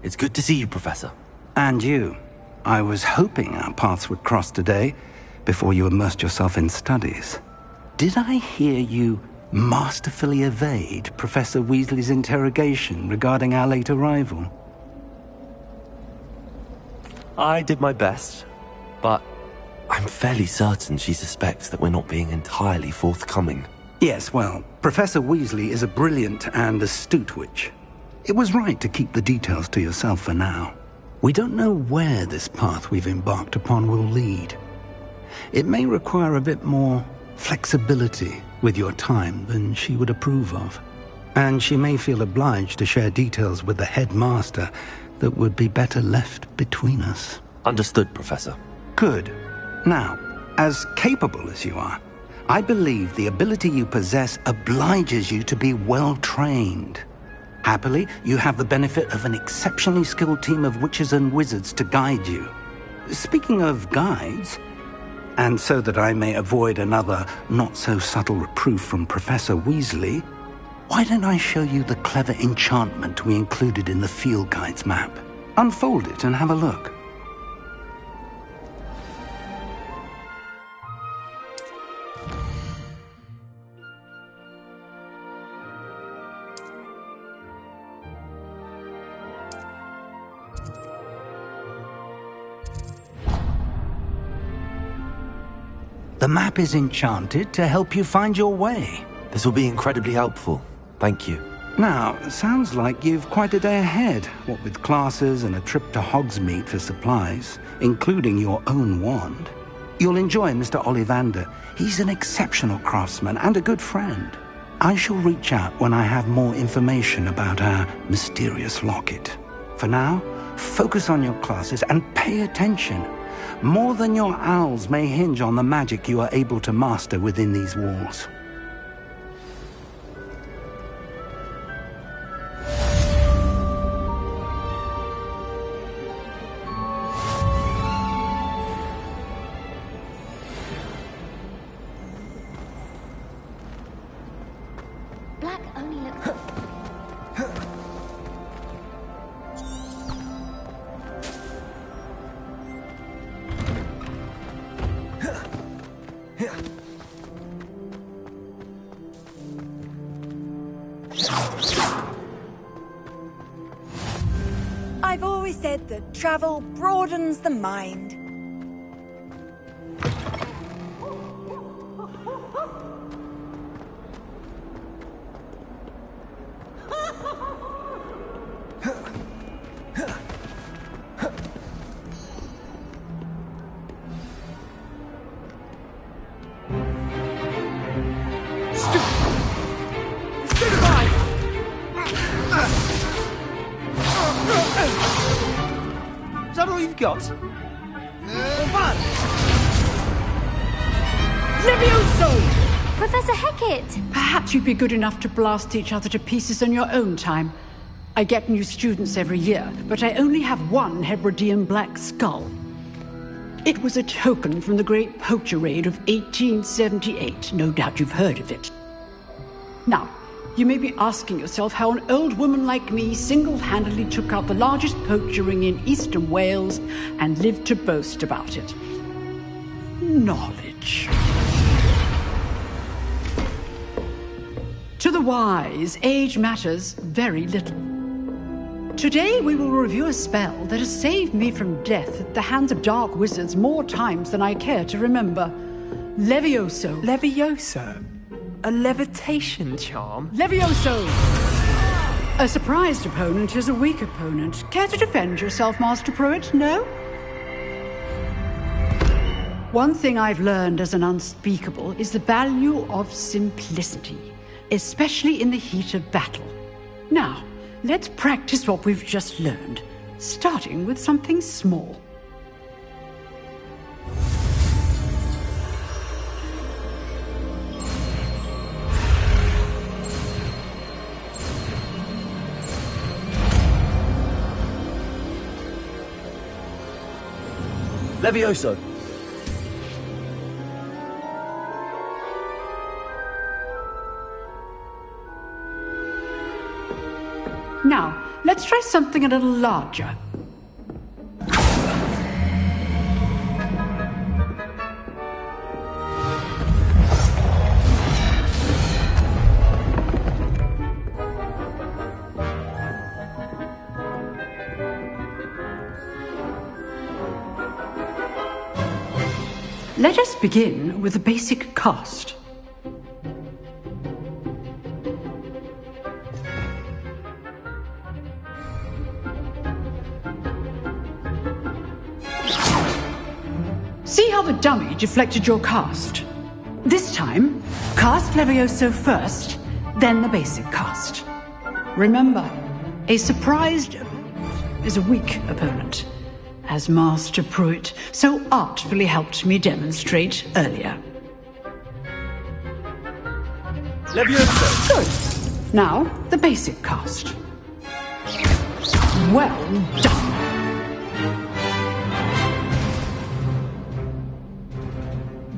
It's good to see you, Professor. And you. I was hoping our paths would cross today, before you immersed yourself in studies. Did I hear you masterfully evade Professor Weasley's interrogation regarding our late arrival? I did my best, but I'm fairly certain she suspects that we're not being entirely forthcoming. Yes, well, Professor Weasley is a brilliant and astute witch. It was right to keep the details to yourself for now. We don't know where this path we've embarked upon will lead. It may require a bit more flexibility with your time than she would approve of. And she may feel obliged to share details with the headmaster that would be better left between us. Understood, Professor. Good. Now, as capable as you are, I believe the ability you possess obliges you to be well-trained. Happily, you have the benefit of an exceptionally skilled team of witches and wizards to guide you. Speaking of guides, and so that I may avoid another not-so-subtle reproof from Professor Weasley, why don't I show you the clever enchantment we included in the field guide's map? Unfold it and have a look. The map is enchanted to help you find your way. This will be incredibly helpful. Thank you. Now, sounds like you've quite a day ahead, what with classes and a trip to Hogsmeade for supplies, including your own wand. You'll enjoy Mr. Ollivander. He's an exceptional craftsman and a good friend. I shall reach out when I have more information about our mysterious locket. For now, focus on your classes and pay attention. More than your owls may hinge on the magic you are able to master within these walls. Black only looks... I've always said that travel broadens the mind. Is that all you've got? Levioso! Professor Hecat! Perhaps you'd be good enough to blast each other to pieces in your own time. I get new students every year, but I only have one Hebridean black skull. It was a token from the Great Poacher Raid of 1878. No doubt you've heard of it. Now, you may be asking yourself how an old woman like me single-handedly took out the largest poacher ring in eastern Wales and lived to boast about it. Knowledge. To the wise, age matters very little. Today we will review a spell that has saved me from death at the hands of dark wizards more times than I care to remember. Levioso. Levioso? A levitation charm? Levioso! A surprised opponent is a weak opponent. Care to defend yourself, Master Pruitt? No? One thing I've learned as an unspeakable is the value of simplicity, especially in the heat of battle. Now, let's practice what we've just learned, starting with something small. Levioso! Now, let's try something a little larger. Let us begin with the basic cast. See how the dummy deflected your cast? This time, cast Levioso first, then the basic cast. Remember, a surprised opponent is a weak opponent, as Master Pruitt so artfully helped me demonstrate earlier. Levioso! Good. Now, the basic cast. Well done.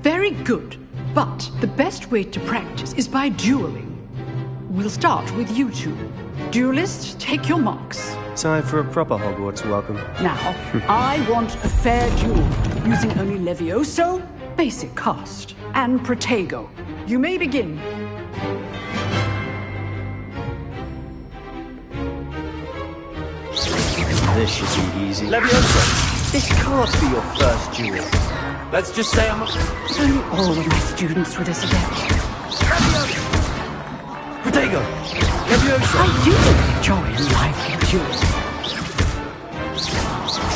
Very good, but the best way to practice is by dueling. We'll start with you two. Duelists, take your marks. Time for a proper Hogwarts welcome. Now, I want a fair duel, using only Levioso, basic cast, and Protego. You may begin. This should be easy. Levioso! This can't be your first duel. Let's just say I'm a... If only all of my students were this adept. Protego! Levioso! I do enjoy a lively duel.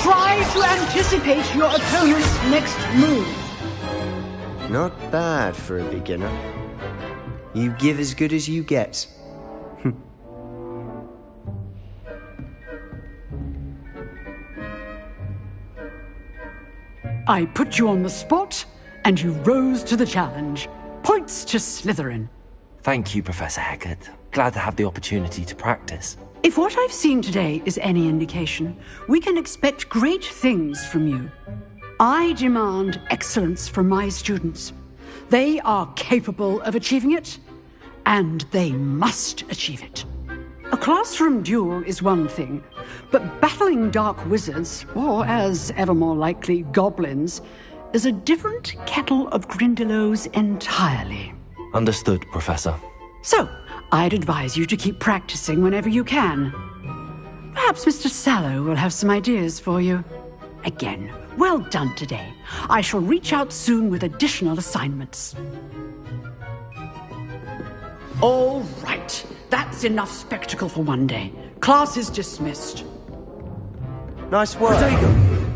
Try to anticipate your opponent's next move. Not bad for a beginner. You give as good as you get. I put you on the spot, and you rose to the challenge. Points to Slytherin. Thank you, Professor Hagrid. Glad to have the opportunity to practice. If what I've seen today is any indication, we can expect great things from you. I demand excellence from my students. They are capable of achieving it, and they must achieve it. A classroom duel is one thing, but battling dark wizards, or as ever more likely, goblins, is a different kettle of Grindylows entirely. Understood, Professor. So, I'd advise you to keep practicing whenever you can. Perhaps Mr. Sallow will have some ideas for you. Again, well done today. I shall reach out soon with additional assignments. All right. That's enough spectacle for one day. Class is dismissed. Nice work. Protego!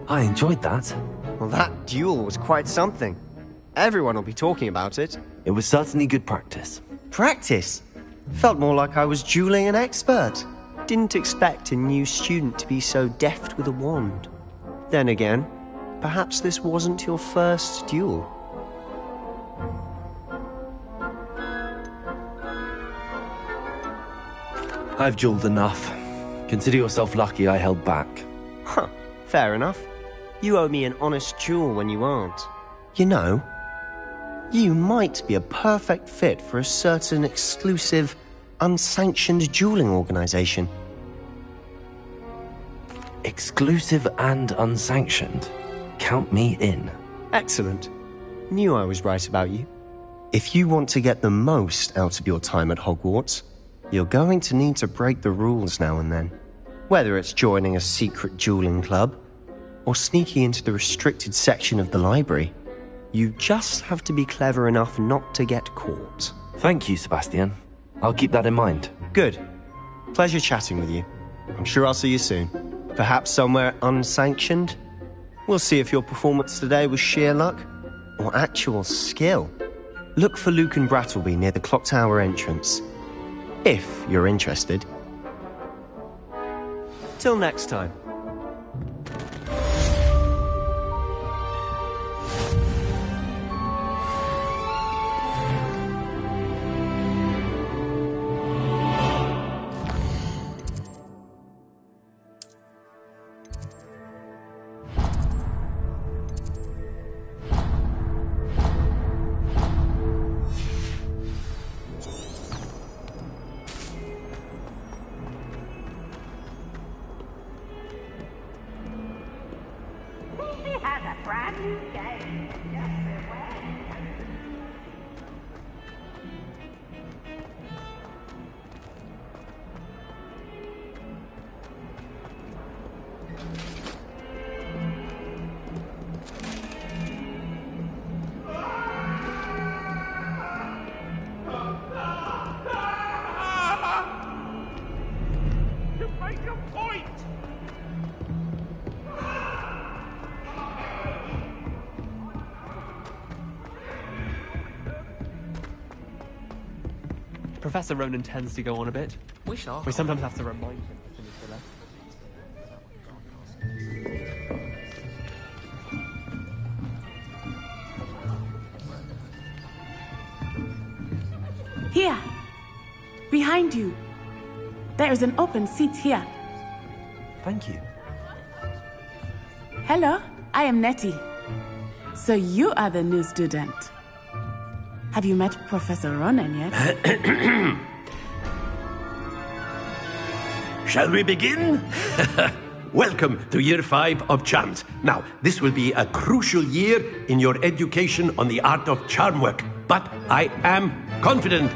I enjoyed that. Well, that duel was quite something. Everyone will be talking about it. It was certainly good practice. Practice? Felt more like I was dueling an expert. Didn't expect a new student to be so deft with a wand. Then again, perhaps this wasn't your first duel. I've dueled enough. Consider yourself lucky I held back. Huh, fair enough. You owe me an honest duel when you aren't. You know, you might be a perfect fit for a certain exclusive, unsanctioned dueling organization. Exclusive and unsanctioned. Count me in. Excellent. Knew I was right about you. If you want to get the most out of your time at Hogwarts, you're going to need to break the rules now and then. Whether it's joining a secret dueling club, or sneaking into the restricted section of the library, you just have to be clever enough not to get caught. Thank you, Sebastian. I'll keep that in mind. Good. Pleasure chatting with you. I'm sure I'll see you soon. Perhaps somewhere unsanctioned? We'll see if your performance today was sheer luck, or actual skill. Look for Luke and Brattleby near the clock tower entrance. If you're interested. Till next time. Professor Ronan tends to go on a bit. We sometimes have to remind him to finish the lesson. Here! Behind you! There is an open seat here. Thank you. Hello, I am Nettie. So you are the new student. Have you met Professor Ronan yet? Shall we begin? Welcome to Year 5 of Charms. Now, this will be a crucial year in your education on the art of charm work. But I am confident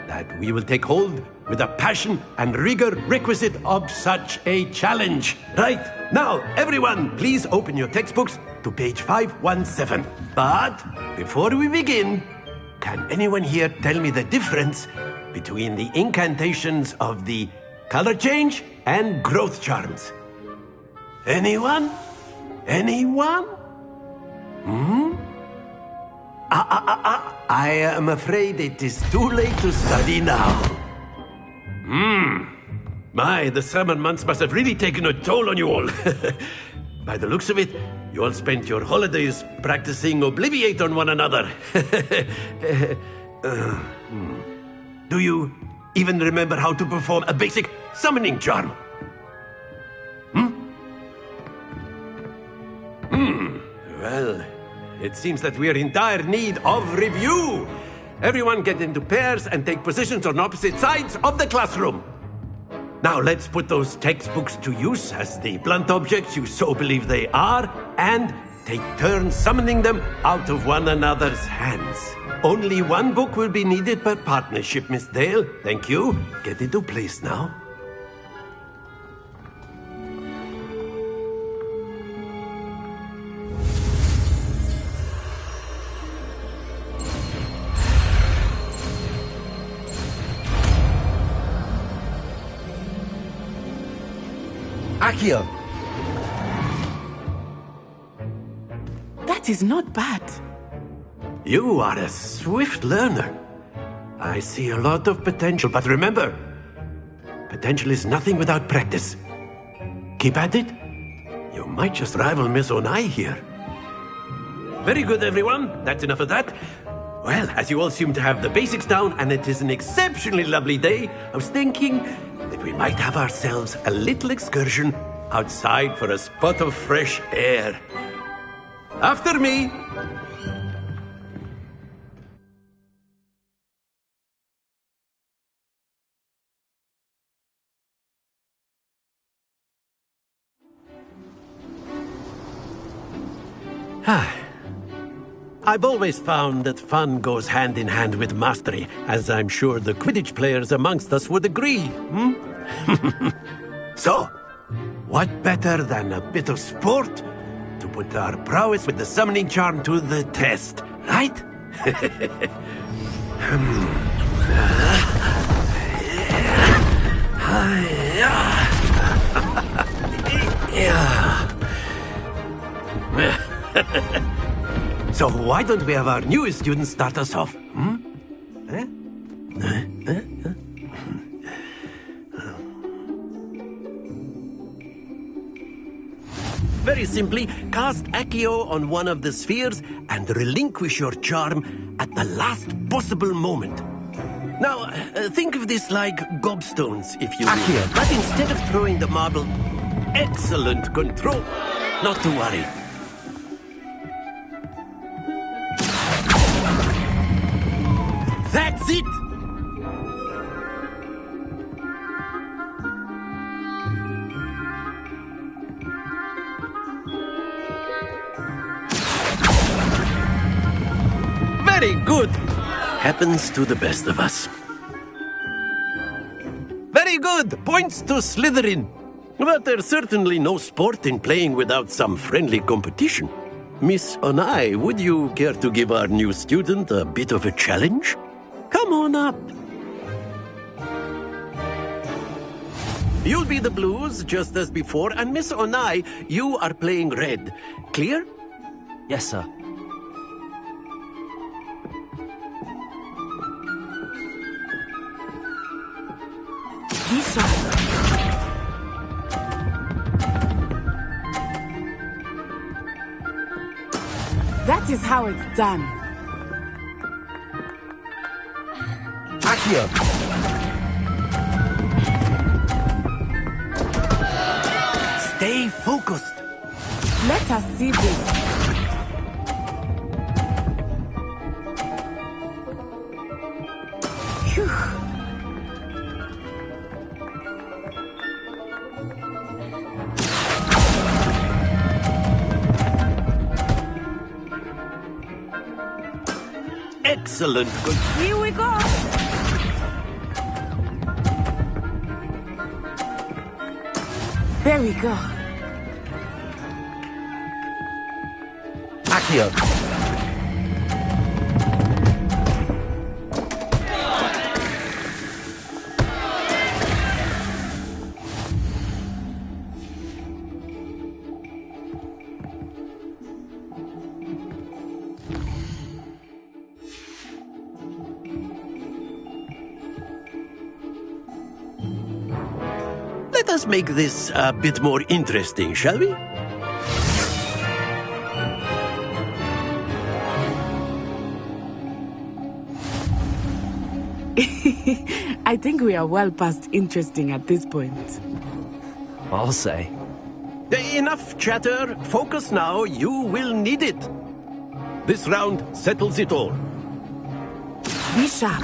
that we will take hold with the passion and rigor requisite of such a challenge. Right, now, everyone, please open your textbooks to page 517. But before we begin, can anyone here tell me the difference between the incantations of the color change and growth charms? Anyone? Anyone? I am afraid it is too late to study now. My, the summer months must have really taken a toll on you all. By the looks of it, you all spent your holidays practicing Obliviate on one another. Do you even remember how to perform a basic summoning charm? Well, it seems that we are in dire need of review. Everyone get into pairs and take positions on opposite sides of the classroom. Now let's put those textbooks to use as the blunt objects you so believe they are, and take turns summoning them out of one another's hands. Only one book will be needed per partnership, Miss Dale. Thank you. Get into place now. Accio! That is not bad. You are a swift learner. I see a lot of potential, but remember, potential is nothing without practice. Keep at it. You might just rival Miss Onai here. Very good, everyone. That's enough of that. Well, as you all seem to have the basics down, and it is an exceptionally lovely day, I was thinking that we might have ourselves a little excursion outside for a spot of fresh air. After me! I've always found that fun goes hand in hand with mastery, as I'm sure the Quidditch players amongst us would agree. So, what better than a bit of sport to put our prowess with the summoning charm to the test, right? So why don't we have our newest student start us off? Very simply, cast Accio on one of the spheres and relinquish your charm at the last possible moment. Now, think of this like gobstones, if you will. Accio. But instead of throwing the marble, excellent control. Not to worry. That's it! Very good. Happens to the best of us. Very good. Points to Slytherin. But there's certainly no sport in playing without some friendly competition. Miss Onai, would you care to give our new student a bit of a challenge? Come on up. You'll be the blues, just as before, and Miss Onai, you are playing red. Clear? Yes, sir. Lisa. That is how it's done. Accio. Stay focused. Let us see this. Phew. Excellent. Here we go. There we go. Accio. Let us make this a bit more interesting, shall we? I think we are well past interesting at this point. I'll say. Enough chatter. Focus now. You will need it. This round settles it all. Be sharp.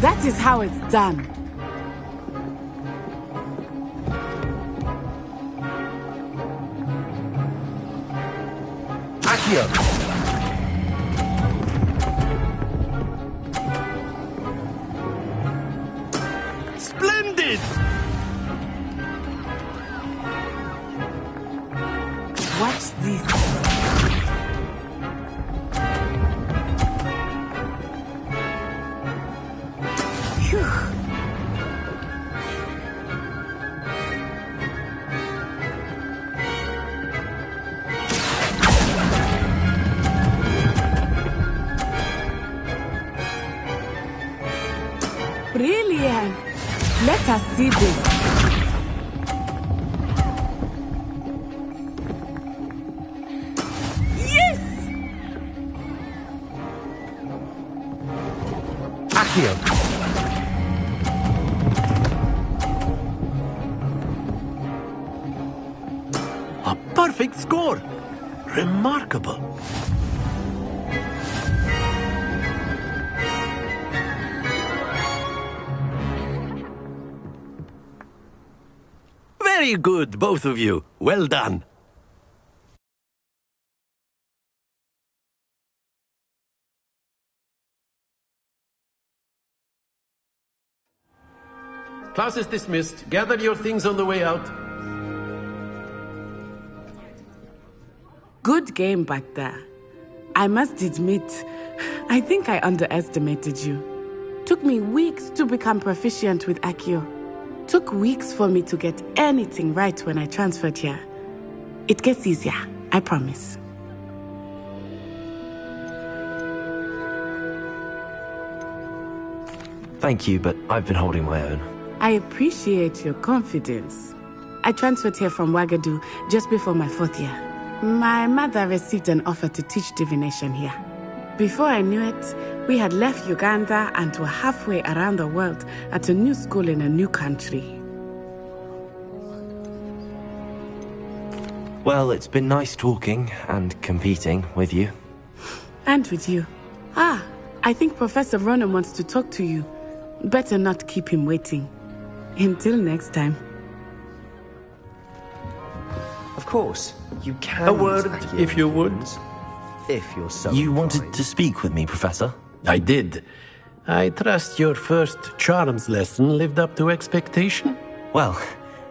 That is how it's done. Accio. Splendid! Watch this. Phew. Brilliant. Let us see this. Yes! Accio. A perfect score. Remarkable. Very good, both of you. Well done. Class is dismissed. Gather your things on the way out. Good game back there. I must admit, I think I underestimated you. Took me weeks to become proficient with Accio. Took weeks for me to get anything right when I transferred here. It gets easier, I promise. Thank you, but I've been holding my own. I appreciate your confidence. I transferred here from Wagadu just before my 4th year. My mother received an offer to teach divination here. Before I knew it, we had left Uganda and were halfway around the world at a new school in a new country. Well, it's been nice talking and competing with you. And with you. Ah, I think Professor Ronan wants to talk to you. Better not keep him waiting. Until next time. Of course. You can. A word, if you would. If you're so You inclined. wanted to speak with me, Professor? I did. I trust your first charms lesson lived up to expectation? Well,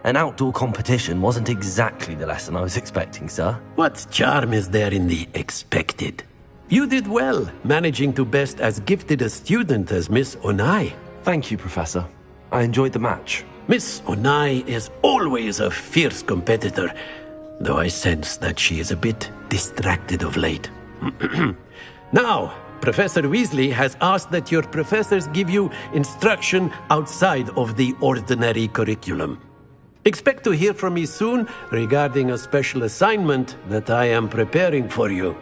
an outdoor competition wasn't exactly the lesson I was expecting, sir. What charm is there in the expected? You did well, managing to best as gifted a student as Miss Onai. Thank you, Professor. I enjoyed the match. Miss Onai is always a fierce competitor, though I sense that she is a bit distracted of late. Now, Professor Weasley has asked that your professors give you instruction outside of the ordinary curriculum. Expect to hear from me soon regarding a special assignment that I am preparing for you.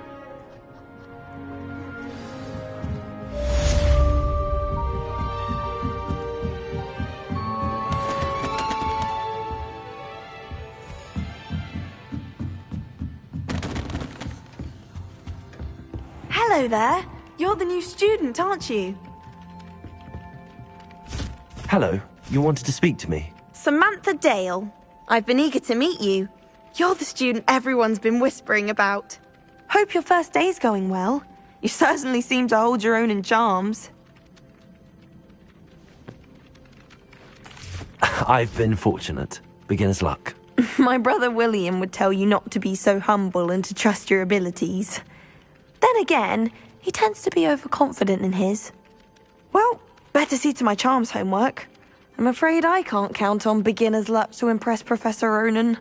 Hello there. You're the new student, aren't you? Hello, you wanted to speak to me? Samantha Dale. I've been eager to meet you. You're the student everyone's been whispering about. Hope your first day's going well. You certainly seem to hold your own in charms. I've been fortunate. Beginner's luck. My brother William would tell you not to be so humble and to trust your abilities. Then again, he tends to be overconfident in his. Well, better see to my charms homework. I'm afraid I can't count on beginner's luck to impress Professor Ronan.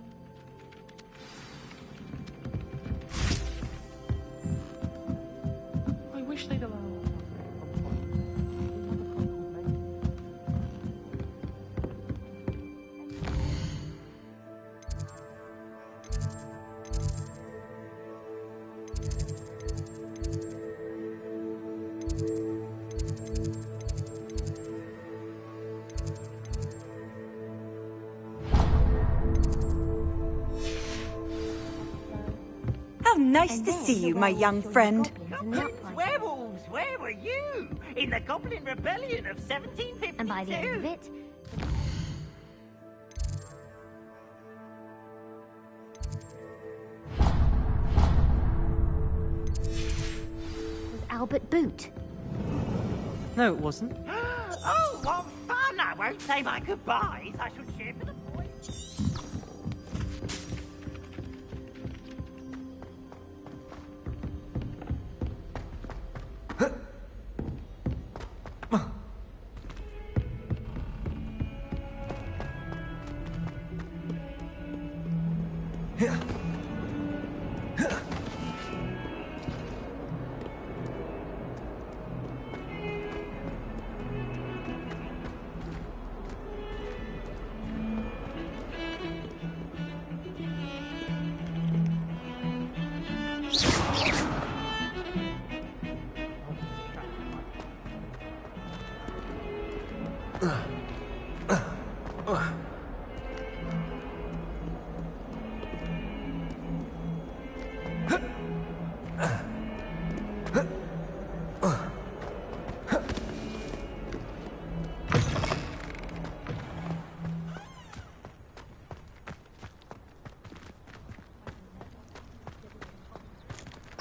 I wish they'd allow. How nice to see you, my young friend. Werewolves, where were you? In the Goblin Rebellion of 1752. And by the end of it, was Albert Boot. No, it wasn't. Oh, what fun! I won't say my goodbyes. I shall cheer for the boys.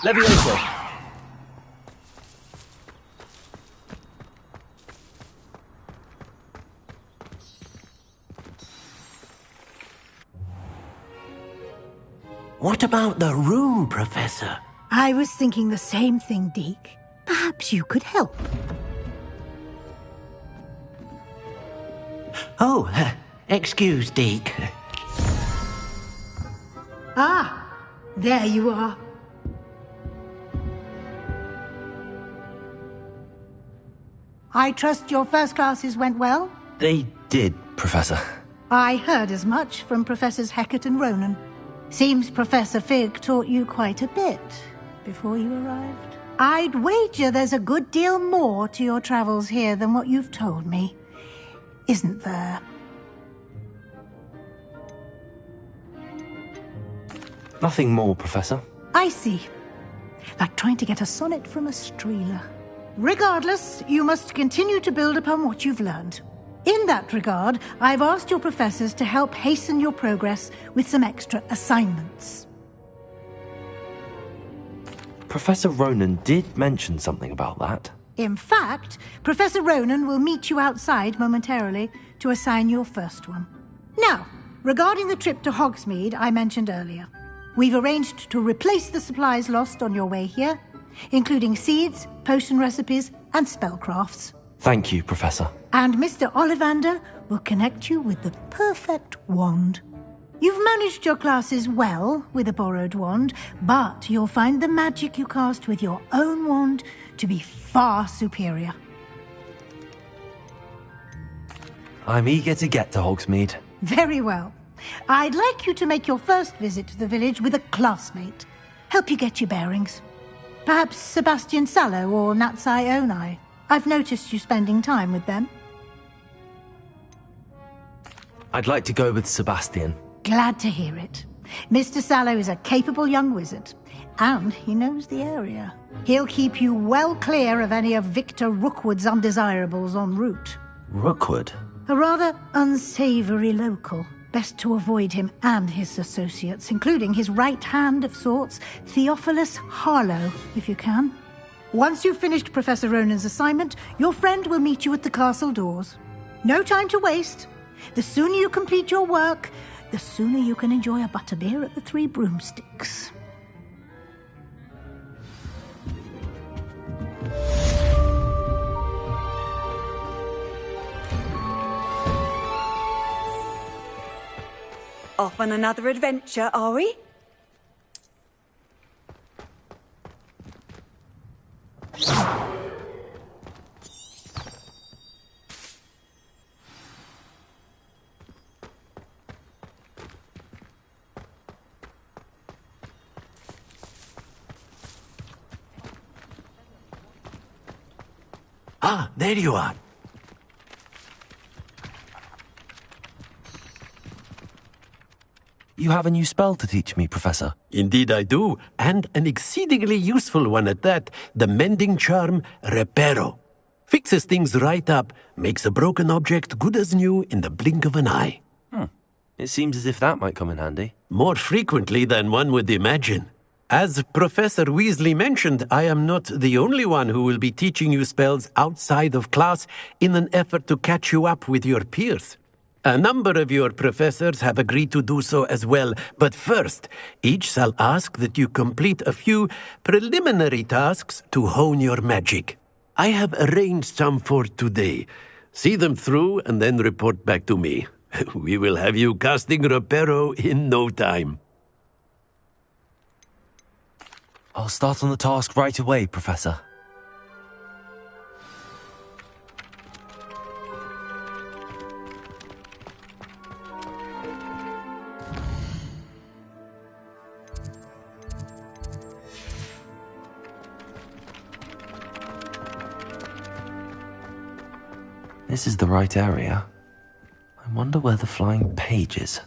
Leviosa! What about the room, Professor? I was thinking the same thing, Deke. Perhaps you could help. Oh, excuse, Deke. Ah, there you are. I trust your first classes went well? They did, Professor. I heard as much from Professors Hecat and Ronan. Seems Professor Fig taught you quite a bit before you arrived. I'd wager there's a good deal more to your travels here than what you've told me. Isn't there? Nothing more, Professor. I see. Like trying to get a sonnet from a streeler. Regardless, you must continue to build upon what you've learned. In that regard, I've asked your professors to help hasten your progress with some extra assignments. Professor Ronan did mention something about that. In fact, Professor Ronan will meet you outside momentarily to assign your first one. Now, regarding the trip to Hogsmeade I mentioned earlier, we've arranged to replace the supplies lost on your way here, including seeds, potion recipes, and spellcrafts. Thank you, Professor. And Mr. Ollivander will connect you with the perfect wand. You've managed your classes well with a borrowed wand, but you'll find the magic you cast with your own wand to be far superior. I'm eager to get to Hogsmeade. Very well. I'd like you to make your first visit to the village with a classmate. Help you get your bearings. Perhaps Sebastian Sallow or Natsai Onai. I've noticed you spending time with them. I'd like to go with Sebastian. Glad to hear it. Mr. Sallow is a capable young wizard, and he knows the area. He'll keep you well clear of any of Victor Rookwood's undesirables en route. Rookwood? A rather unsavory local. Best to avoid him and his associates, including his right hand of sorts, Theophilus Harlow, if you can. Once you've finished Professor Ronan's assignment, your friend will meet you at the castle doors. No time to waste. The sooner you complete your work, the sooner you can enjoy a butterbeer at the Three Broomsticks. Off on another adventure, are we? Ah, there you are. You have a new spell to teach me, Professor. Indeed I do, and an exceedingly useful one at that, the mending charm Reparo. Fixes things right up, makes a broken object good as new in the blink of an eye. It seems as if that might come in handy. More frequently than one would imagine. As Professor Weasley mentioned, I am not the only one who will be teaching you spells outside of class in an effort to catch you up with your peers. A number of your professors have agreed to do so as well, but first, each shall ask that you complete a few preliminary tasks to hone your magic. I have arranged some for today. See them through and then report back to me. We will have you casting Reparo in no time. I'll start on the task right away, Professor. This is the right area. I wonder where the flying page is.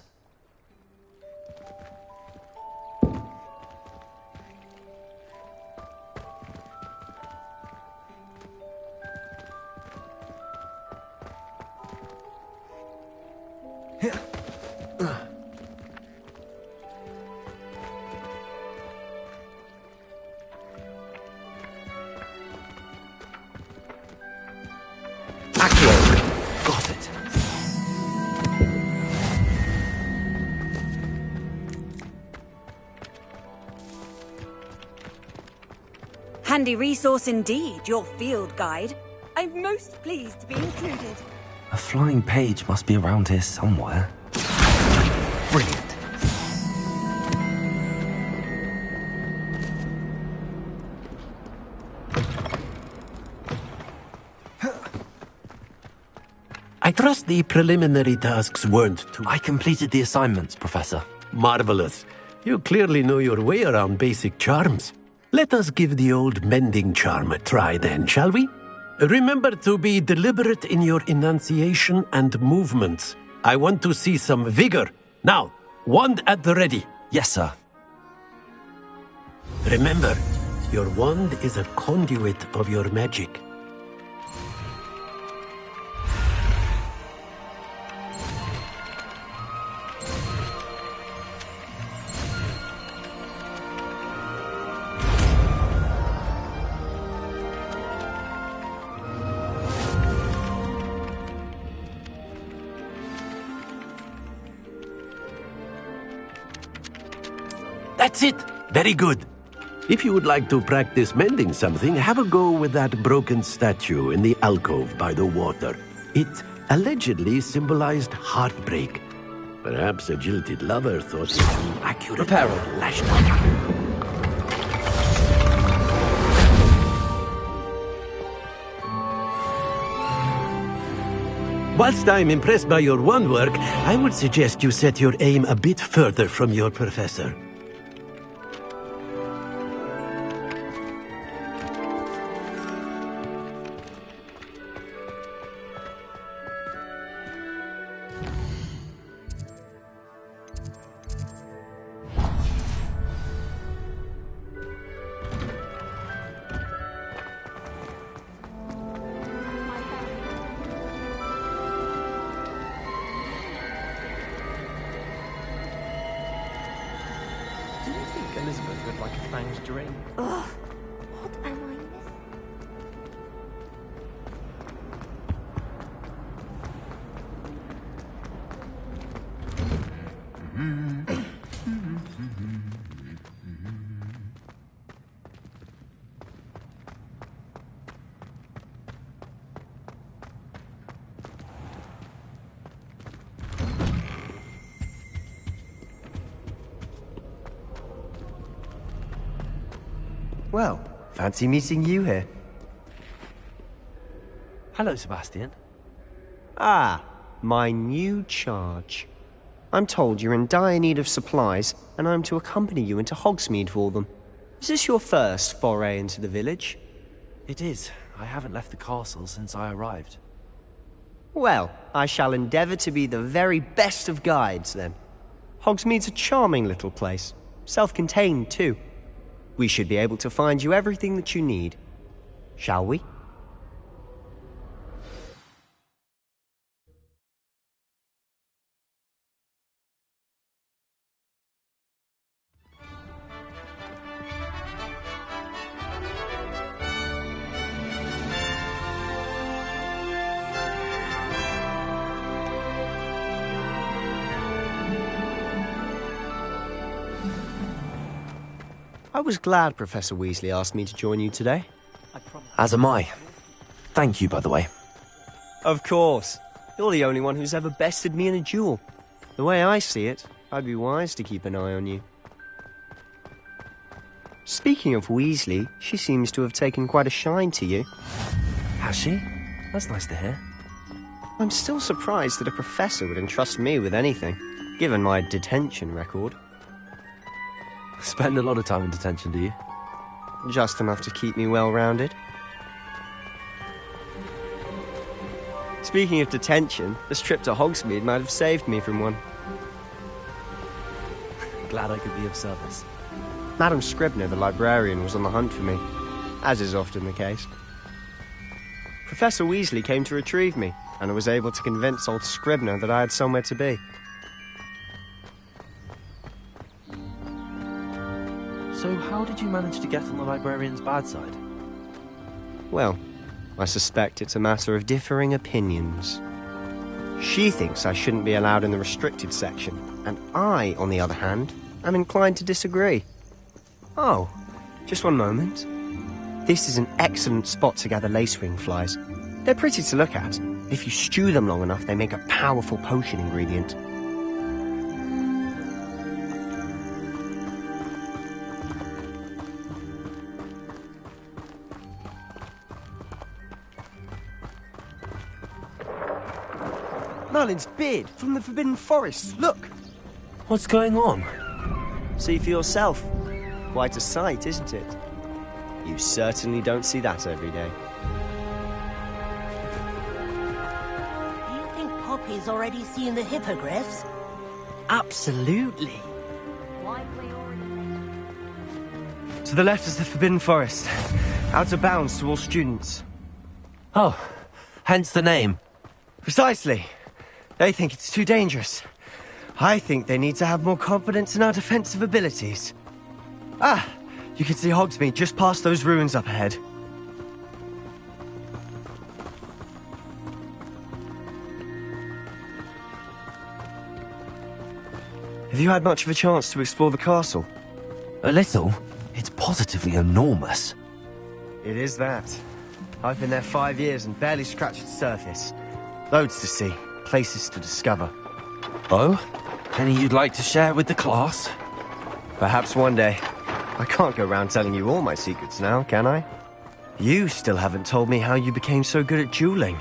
Got it. Handy resource indeed, your field guide. I'm most pleased to be included. A flying page must be around here somewhere. Brilliant. I trust the preliminary tasks weren't too... I completed the assignments, Professor. Marvelous. You clearly know your way around basic charms. Let us give the old mending charm a try then, shall we? Remember to be deliberate in your enunciation and movements. I want to see some vigor. Now, wand at the ready. Yes, sir. Remember, your wand is a conduit of your magic. That's it. Very good. If you would like to practice mending something, have a go with that broken statue in the alcove by the water. It allegedly symbolized heartbreak. Perhaps a jilted lover thought it an accurate Reparo. lashed out. Whilst I'm impressed by your wand work, I would suggest you set your aim a bit further from your professor. Do you think Elizabeth would like a fanged drink? Ugh. What am I missing? Well, fancy meeting you here. Hello, Sebastian. Ah, my new charge. I'm told you're in dire need of supplies, and I'm to accompany you into Hogsmeade for them. Is this your first foray into the village? It is. I haven't left the castle since I arrived. Well, I shall endeavour to be the very best of guides, then. Hogsmeade's a charming little place. Self-contained, too. We should be able to find you everything that you need. Shall we? I was glad Professor Weasley asked me to join you today. As am I. Thank you, by the way. Of course. You're the only one who's ever bested me in a duel. The way I see it, I'd be wise to keep an eye on you. Speaking of Weasley, she seems to have taken quite a shine to you. Has she? That's nice to hear. I'm still surprised that a professor would entrust me with anything, given my detention record. Spend a lot of time in detention, do you? Just enough to keep me well-rounded. Speaking of detention, this trip to Hogsmeade might have saved me from one. Glad I could be of service. Madam Scribner, the librarian, was on the hunt for me, as is often the case. Professor Weasley came to retrieve me, and I was able to convince old Scribner that I had somewhere to be. So how did you manage to get on the librarian's bad side? Well, I suspect it's a matter of differing opinions. She thinks I shouldn't be allowed in the restricted section, and I, on the other hand, am inclined to disagree. Oh, just one moment. This is an excellent spot to gather lacewing flies. They're pretty to look at. If you stew them long enough, they make a powerful potion ingredient. Merlin's beard from the Forbidden Forest, look! What's going on? See for yourself. Quite a sight, isn't it? You certainly don't see that every day. Do you think Poppy's already seen the hippogriffs? Absolutely. To the left is the Forbidden Forest. Out of bounds to all students. Oh, hence the name. Precisely. They think it's too dangerous. I think they need to have more confidence in our defensive abilities. Ah, you can see Hogsmeade just past those ruins up ahead. Have you had much of a chance to explore the castle? A little? It's positively enormous. It is that. I've been there 5 years and barely scratched the surface. Loads to see, places to discover. Oh? Any you'd like to share with the class? Perhaps one day. I can't go around telling you all my secrets now, can I? You still haven't told me how you became so good at dueling.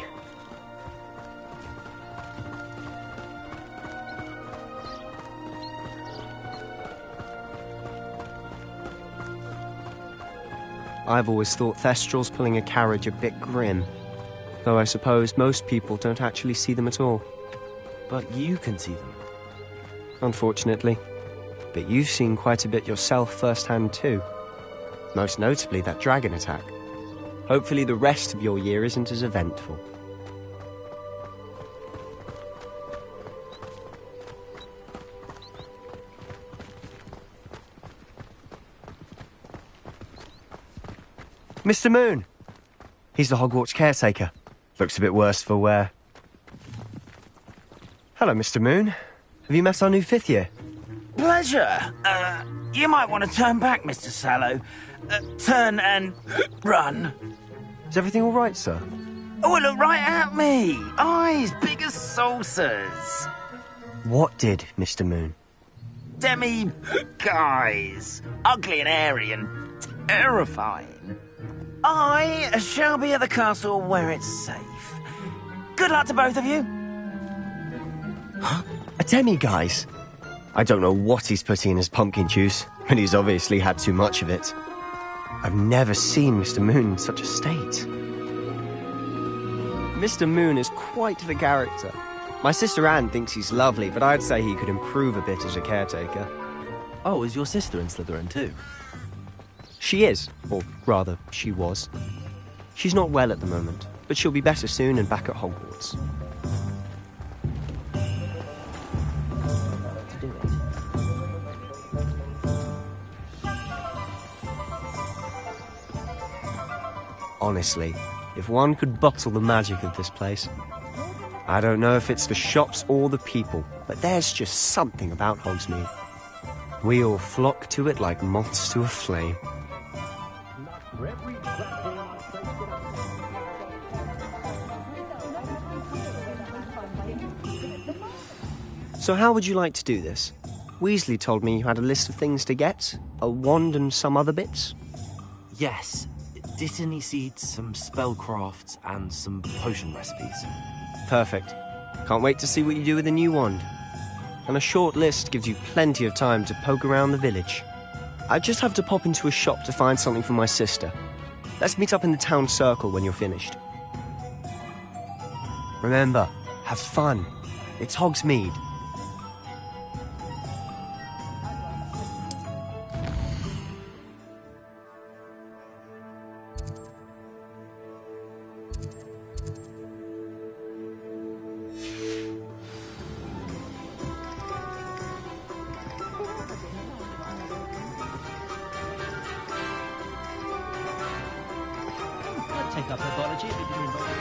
I've always thought Thestrals pulling a carriage a bit grim. Though I suppose most people don't actually see them at all. But you can see them. Unfortunately. But you've seen quite a bit yourself firsthand too. Most notably that dragon attack. Hopefully the rest of your year isn't as eventful. Mr. Moon! He's the Hogwarts caretaker. Looks a bit worse for wear. Hello, Mr. Moon. Have you met our new 5th year? Pleasure. You might want to turn back, Mr. Sallow. Turn and run. Is everything all right, sir? Oh, look right at me. Eyes big as saucers. What did, Mr. Moon? Guys. Ugly and hairy and terrifying. I shall be at the castle where it's safe. Good luck to both of you. A demi-guise? I don't know what he's putting in his pumpkin juice, but he's obviously had too much of it. I've never seen Mr. Moon in such a state. Mr. Moon is quite the character. My sister Anne thinks he's lovely, but I'd say he could improve a bit as a caretaker. Oh, is your sister in Slytherin too? She is, or rather, she was. She's not well at the moment, but she'll be better soon and back at Hogwarts. Honestly, if one could bottle the magic of this place. I don't know if it's the shops or the people, but there's just something about Hogsmeade. We all flock to it like moths to a flame. So how would you like to do this? Weasley told me you had a list of things to get, a wand and some other bits. Yes. Dittany seeds, some spellcrafts, and some potion recipes. Perfect. Can't wait to see what you do with the new wand. And a short list gives you plenty of time to poke around the village. I just have to pop into a shop to find something for my sister. Let's meet up in the town circle when you're finished. Remember, have fun. It's Hogsmeade. Take up herbology if you're involved.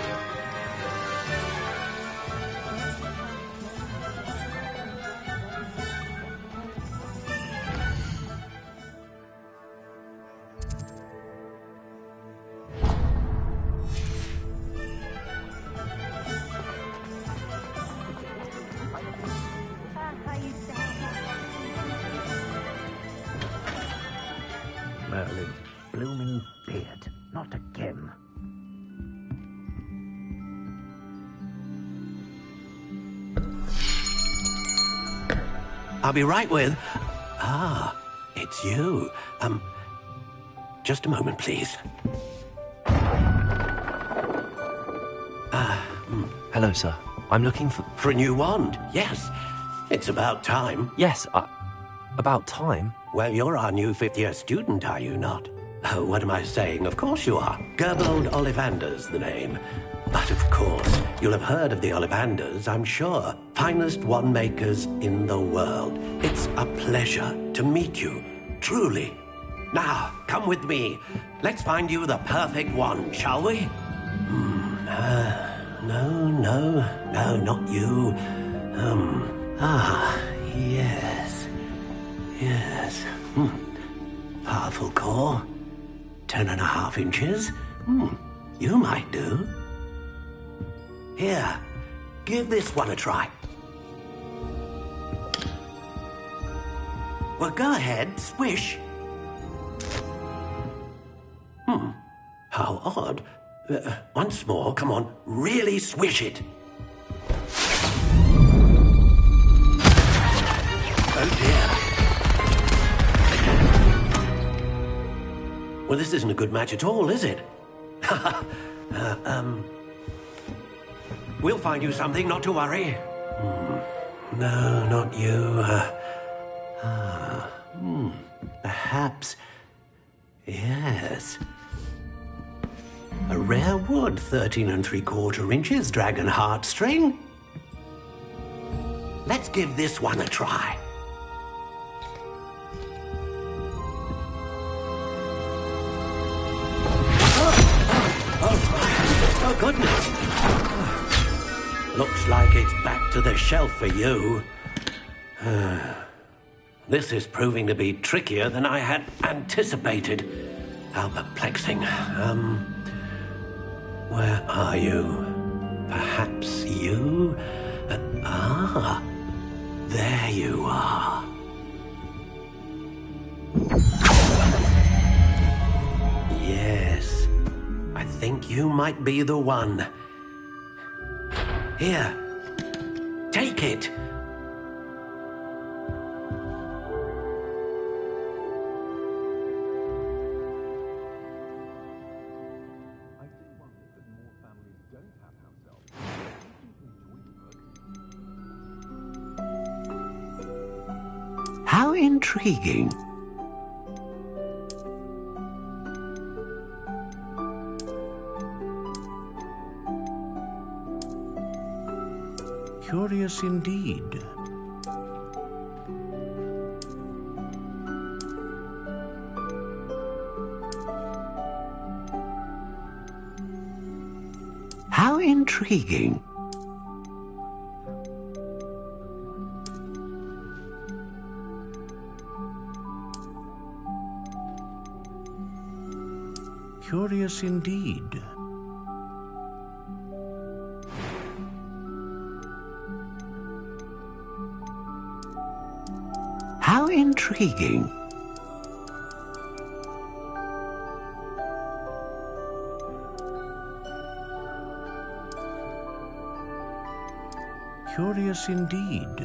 Merlin's blooming beard, not again. I'll be right with... Ah, it's you. Just a moment, please. Hello, sir. I'm looking For a new wand, yes. It's about time. Yes, about time? Well, you're our new 5th-year student, are you not? Oh, what am I saying? Of course you are. Gerbold Ollivander's the name. But of course, you'll have heard of the Ollivanders, I'm sure. Finest wand makers in the world. It's a pleasure to meet you, truly. Now, come with me. Let's find you the perfect wand, shall we? No, not you. Yes. powerful core. 10.5 inches. You might do. Here, give this one a try. Well, go ahead, swish. How odd. Once more, come on, really swish it. Oh dear. Well, this isn't a good match at all, is it? We'll find you something, not to worry. No, not you. Perhaps. Yes. A rare wood, 13 3/4 inches, dragon heartstring. Let's give this one a try. Oh, goodness. Looks like it's back to the shelf for you. This is proving to be trickier than I had anticipated. How perplexing. Where are you? Perhaps you? There you are. Yes, I think you might be the one. Here, take it. How intriguing. Curious indeed. How intriguing. Curious indeed. How intriguing. Curious indeed.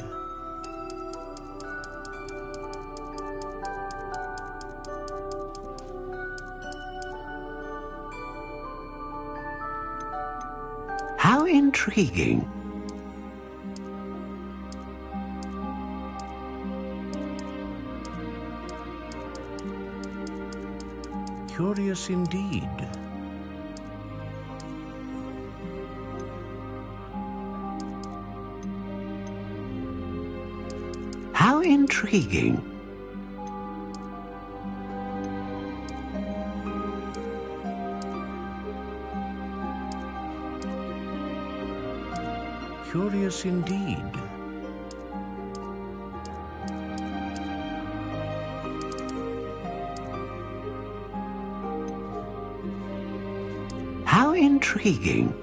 How intriguing. Curious indeed. How intriguing. Curious indeed. How intriguing.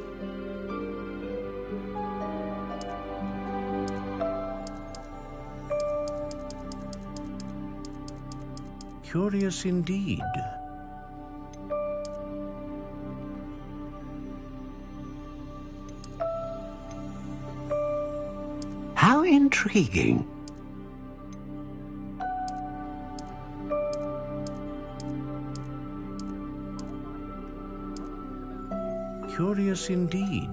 Curious indeed. How intriguing. Curious indeed.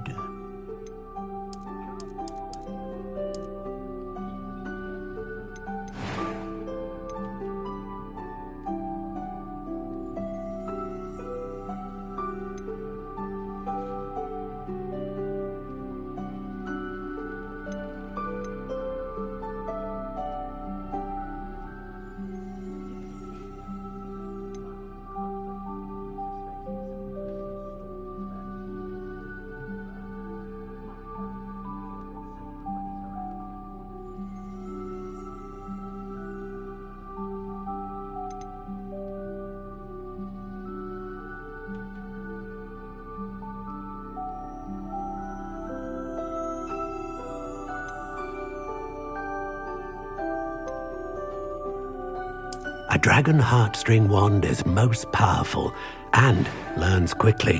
A dragon heartstring wand is most powerful and learns quickly.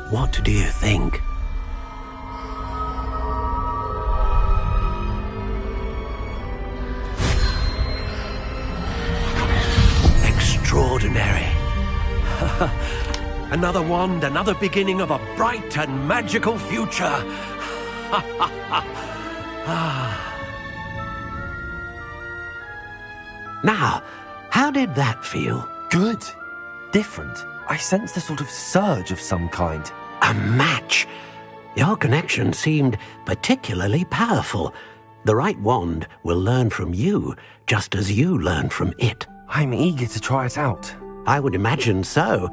What do you think? Extraordinary. Another wand, another beginning of a bright and magical future. Now, how did that feel? Good. Different. I sensed a sort of surge of some kind. A match. Your connection seemed particularly powerful. The right wand will learn from you, just as you learn from it. I'm eager to try it out. I would imagine so.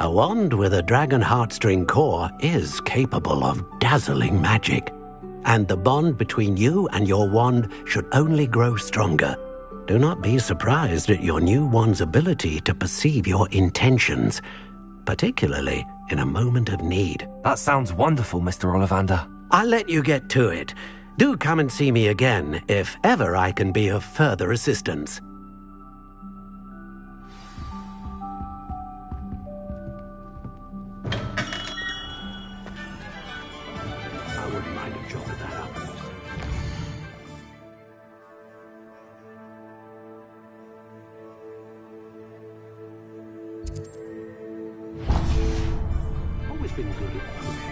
A wand with a dragon heartstring core is capable of dazzling magic. And the bond between you and your wand should only grow stronger. Do not be surprised at your new wand's ability to perceive your intentions, particularly in a moment of need. That sounds wonderful, Mr. Ollivander. I'll let you get to it. Do come and see me again if ever I can be of further assistance. I wouldn't mind a job at that outpost. Always been good at cooking.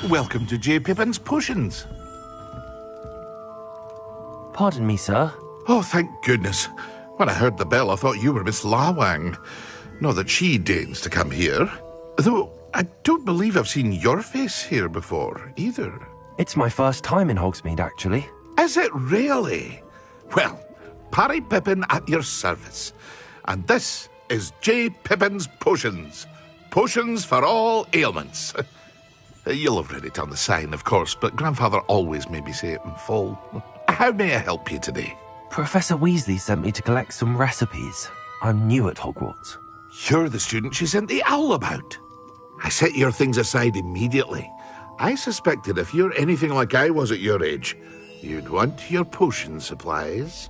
Welcome to J. Pippin's Potions. Pardon me, sir. Oh, thank goodness. When I heard the bell, I thought you were Miss Lawang. Not that she deigns to come here. Though, I don't believe I've seen your face here before, either. It's my first time in Hogsmeade, actually. Is it really? Well, Parry Pippin at your service. And this is J. Pippin's Potions. Potions for all ailments. You'll have read it on the sign, of course, but Grandfather always made me say it in full. How may I help you today? Professor Weasley sent me to collect some recipes. I'm new at Hogwarts. You're the student she sent the owl about. I set your things aside immediately. I suspected if you're anything like I was at your age, you'd want your potion supplies.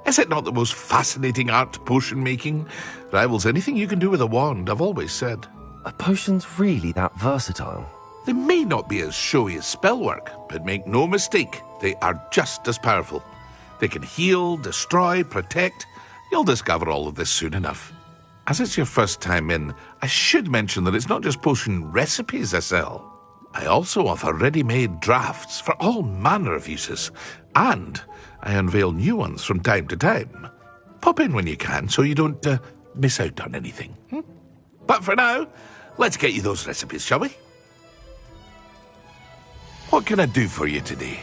Is it not the most fascinating art, potion making? Rivals anything you can do with a wand, I've always said. Are potions really that versatile? They may not be as showy as spellwork, but make no mistake, they are just as powerful. They can heal, destroy, protect. You'll discover all of this soon enough. As it's your first time in, I should mention that it's not just potion recipes I sell. I also offer ready-made drafts for all manner of uses, and I unveil new ones from time to time. Pop in when you can so you don't miss out on anything. But for now, let's get you those recipes, shall we? What can I do for you today?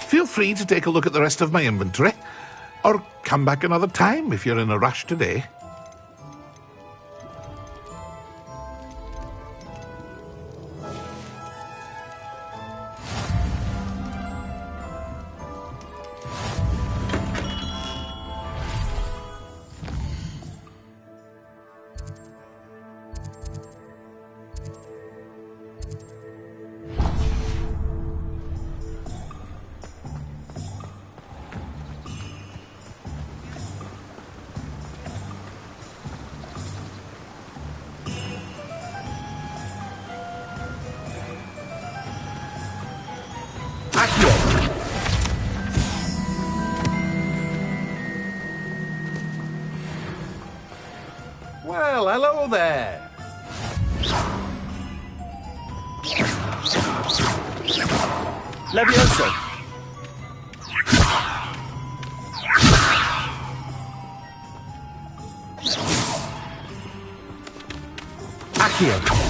Feel free to take a look at the rest of my inventory, or come back another time if you're in a rush today. Well, hello there. Levioso! Accio.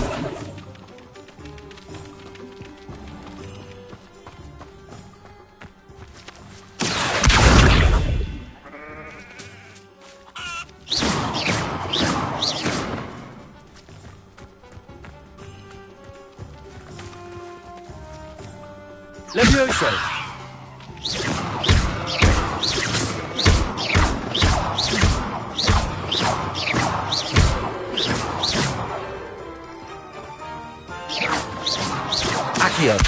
Levioso! Accio.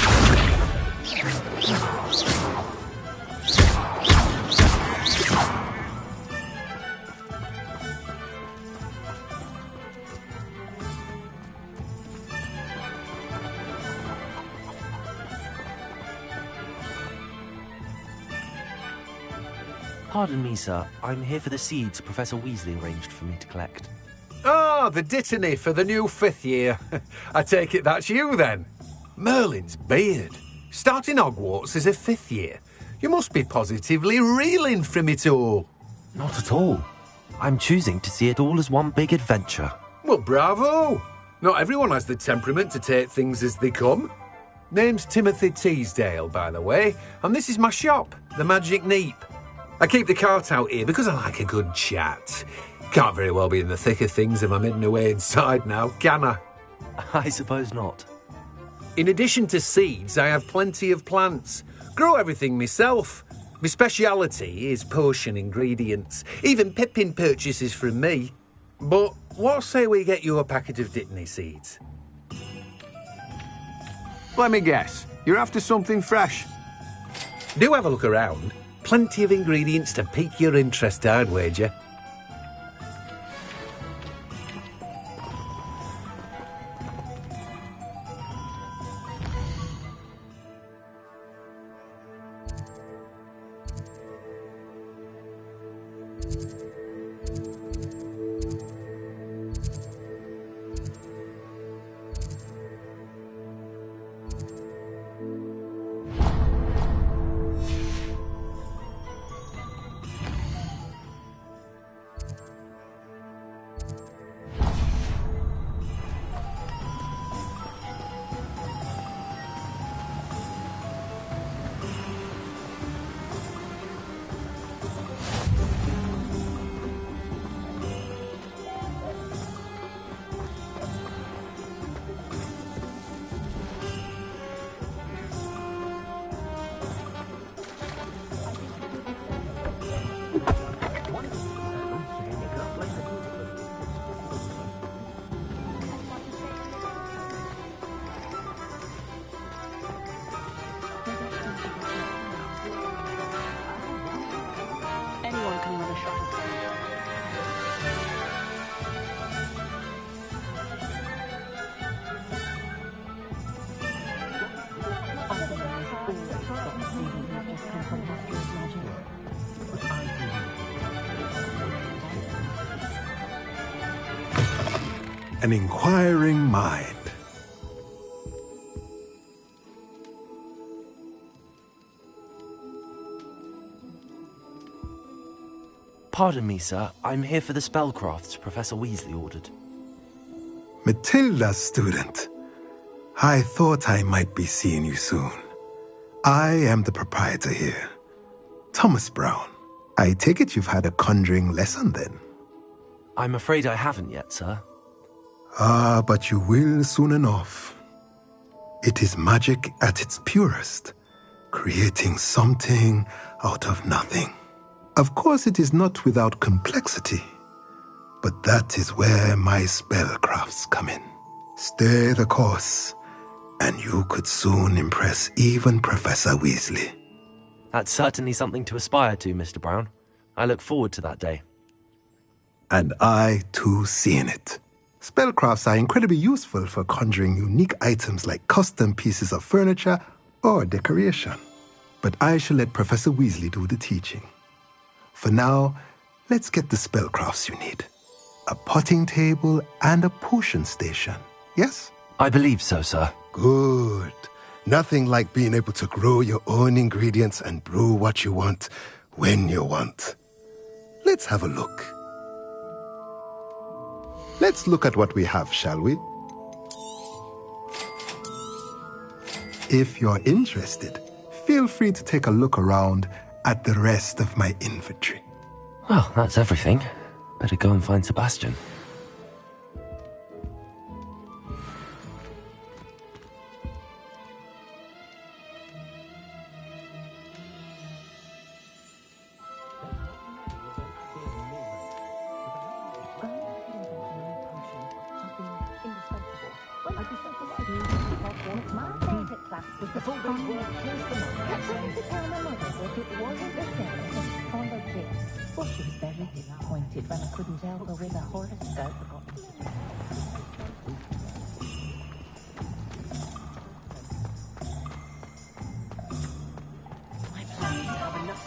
Pardon me, sir. I'm here for the seeds Professor Weasley arranged for me to collect. Ah, the dittany for the new 5th year. I take it that's you, then. Merlin's beard. Starting Hogwarts as a 5th year. You must be positively reeling from it all. Not at all. I'm choosing to see it all as one big adventure. Well, bravo. Not everyone has the temperament to take things as they come. Name's Timothy Teasdale, by the way, and this is my shop, the Magic Neep. I keep the cart out here because I like a good chat. Can't very well be in the thick of things if I'm hidden away inside now, can I? I suppose not. In addition to seeds, I have plenty of plants. Grow everything myself. My speciality is potion ingredients. Even Pippin purchases from me. But what say we get you a packet of Dittany seeds? Let me guess. You're after something fresh. Do have a look around. Plenty of ingredients to pique your interest, I'd wager. Anyone can run a shop. An inquiring mind. Pardon me, sir. I'm here for the spellcrafts Professor Weasley ordered. Matilda's student. I thought I might be seeing you soon. I am the proprietor here, Thomas Brown. I take it you've had a conjuring lesson then? I'm afraid I haven't yet, sir. Ah, but you will soon enough. It is magic at its purest, creating something out of nothing. Of course, it is not without complexity, but that is where my spellcrafts come in. Stay the course, and you could soon impress even Professor Weasley. That's certainly something to aspire to, Mr. Brown. I look forward to that day. And I, too, seeing it. Spellcrafts are incredibly useful for conjuring unique items like custom pieces of furniture or decoration. But I shall let Professor Weasley do the teaching. For now, let's get the spellcrafts you need. A potting table and a potion station, yes? I believe so, sir. Good. Nothing like being able to grow your own ingredients and brew what you want when you want. Let's have a look. Let's look at what we have, shall we? if you're interested, feel free to take a look around at the rest of my inventory. Well, that's everything. Better go and find Sebastian. When I couldn't help her with a horoscope. My plans are enough.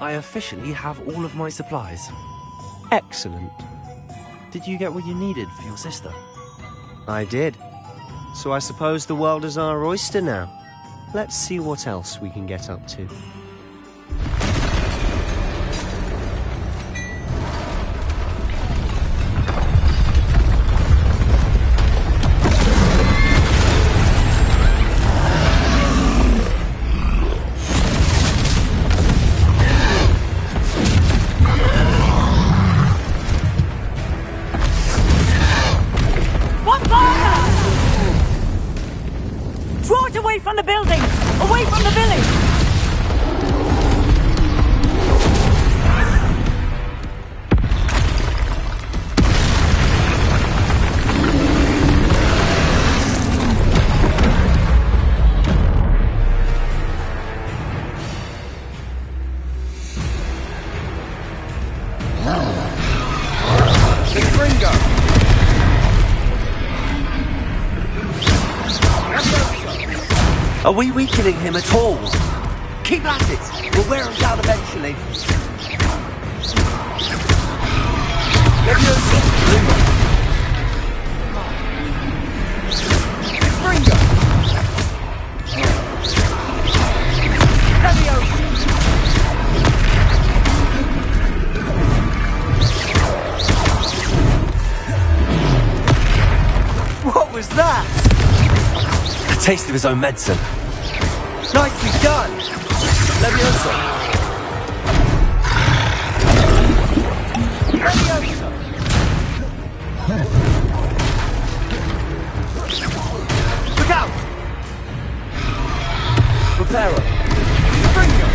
I officially have all of my supplies. Excellent. Did you get what you needed for your sister? I did. So I suppose the world is our oyster now. Let's see what else we can get up to. From the building! Away from the village! Are we weakening him at all? Keep at it! We'll wear him down eventually. What was that? A taste of his own medicine. Nicely done! Leviosa! Leviosa! Look out! Preparo! Springo!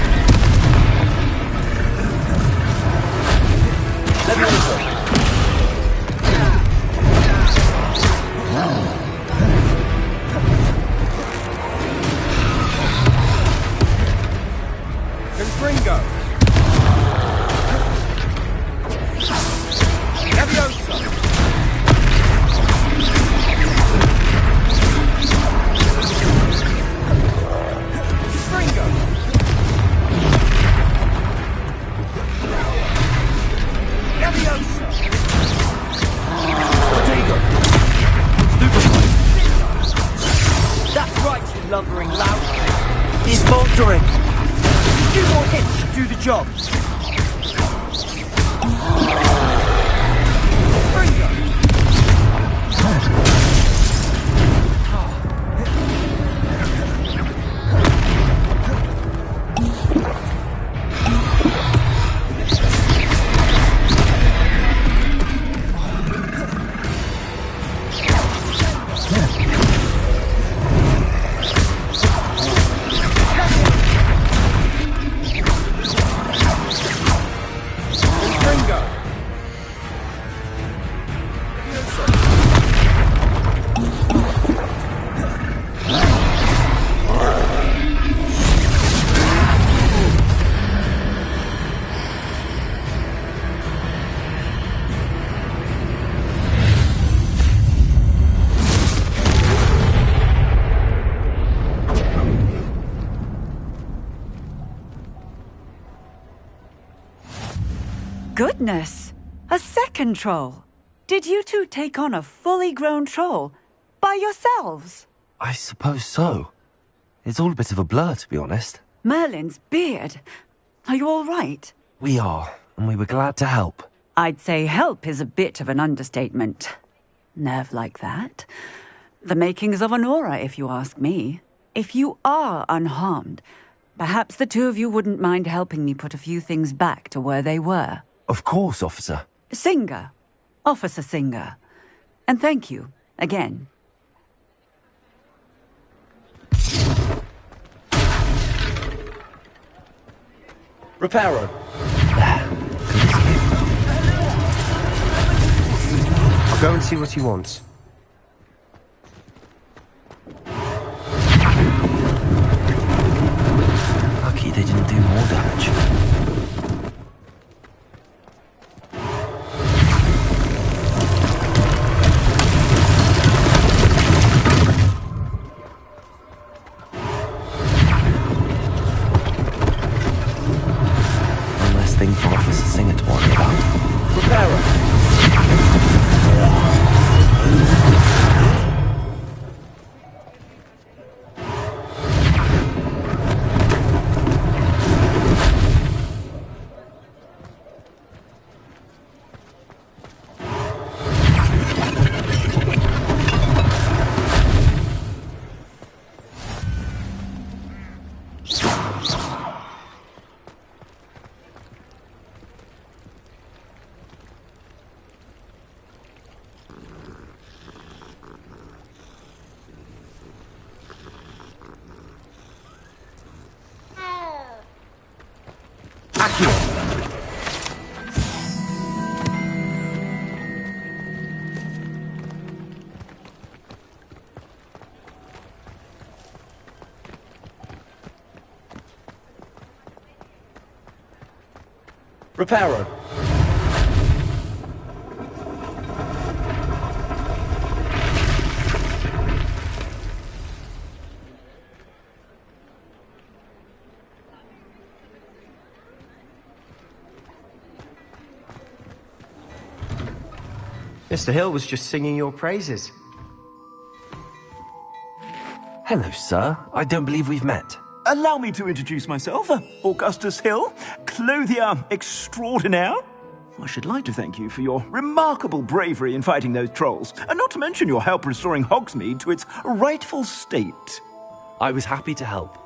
Leviosa! Ringo! Leviosa! Ringo! Leviosa! Potato! Stupefy! That's right, you lumbering lout! He's faltering! 2 more hits should do the job. Goodness! A second troll! Did you two take on a fully grown troll? By yourselves? I suppose so. It's all a bit of a blur, to be honest. Merlin's beard. Are you all right? We are, and we were glad to help. I'd say help is a bit of an understatement. Nerve like that. The makings of an aura, if you ask me. If you are unharmed, perhaps the two of you wouldn't mind helping me put a few things back to where they were. Of course, officer. Singer. Officer Singer. And thank you, again. Reparo. I'll go and see what he wants. Lucky they didn't do more damage. One less thing for Officer Singer to worry about. Reparo. Reparo. Mr. Hill was just singing your praises. Hello, sir. I don't believe we've met. Allow me to introduce myself, Augustus Hill, clothier extraordinaire. I should like to thank you for your remarkable bravery in fighting those trolls, and not to mention your help restoring Hogsmeade to its rightful state. I was happy to help.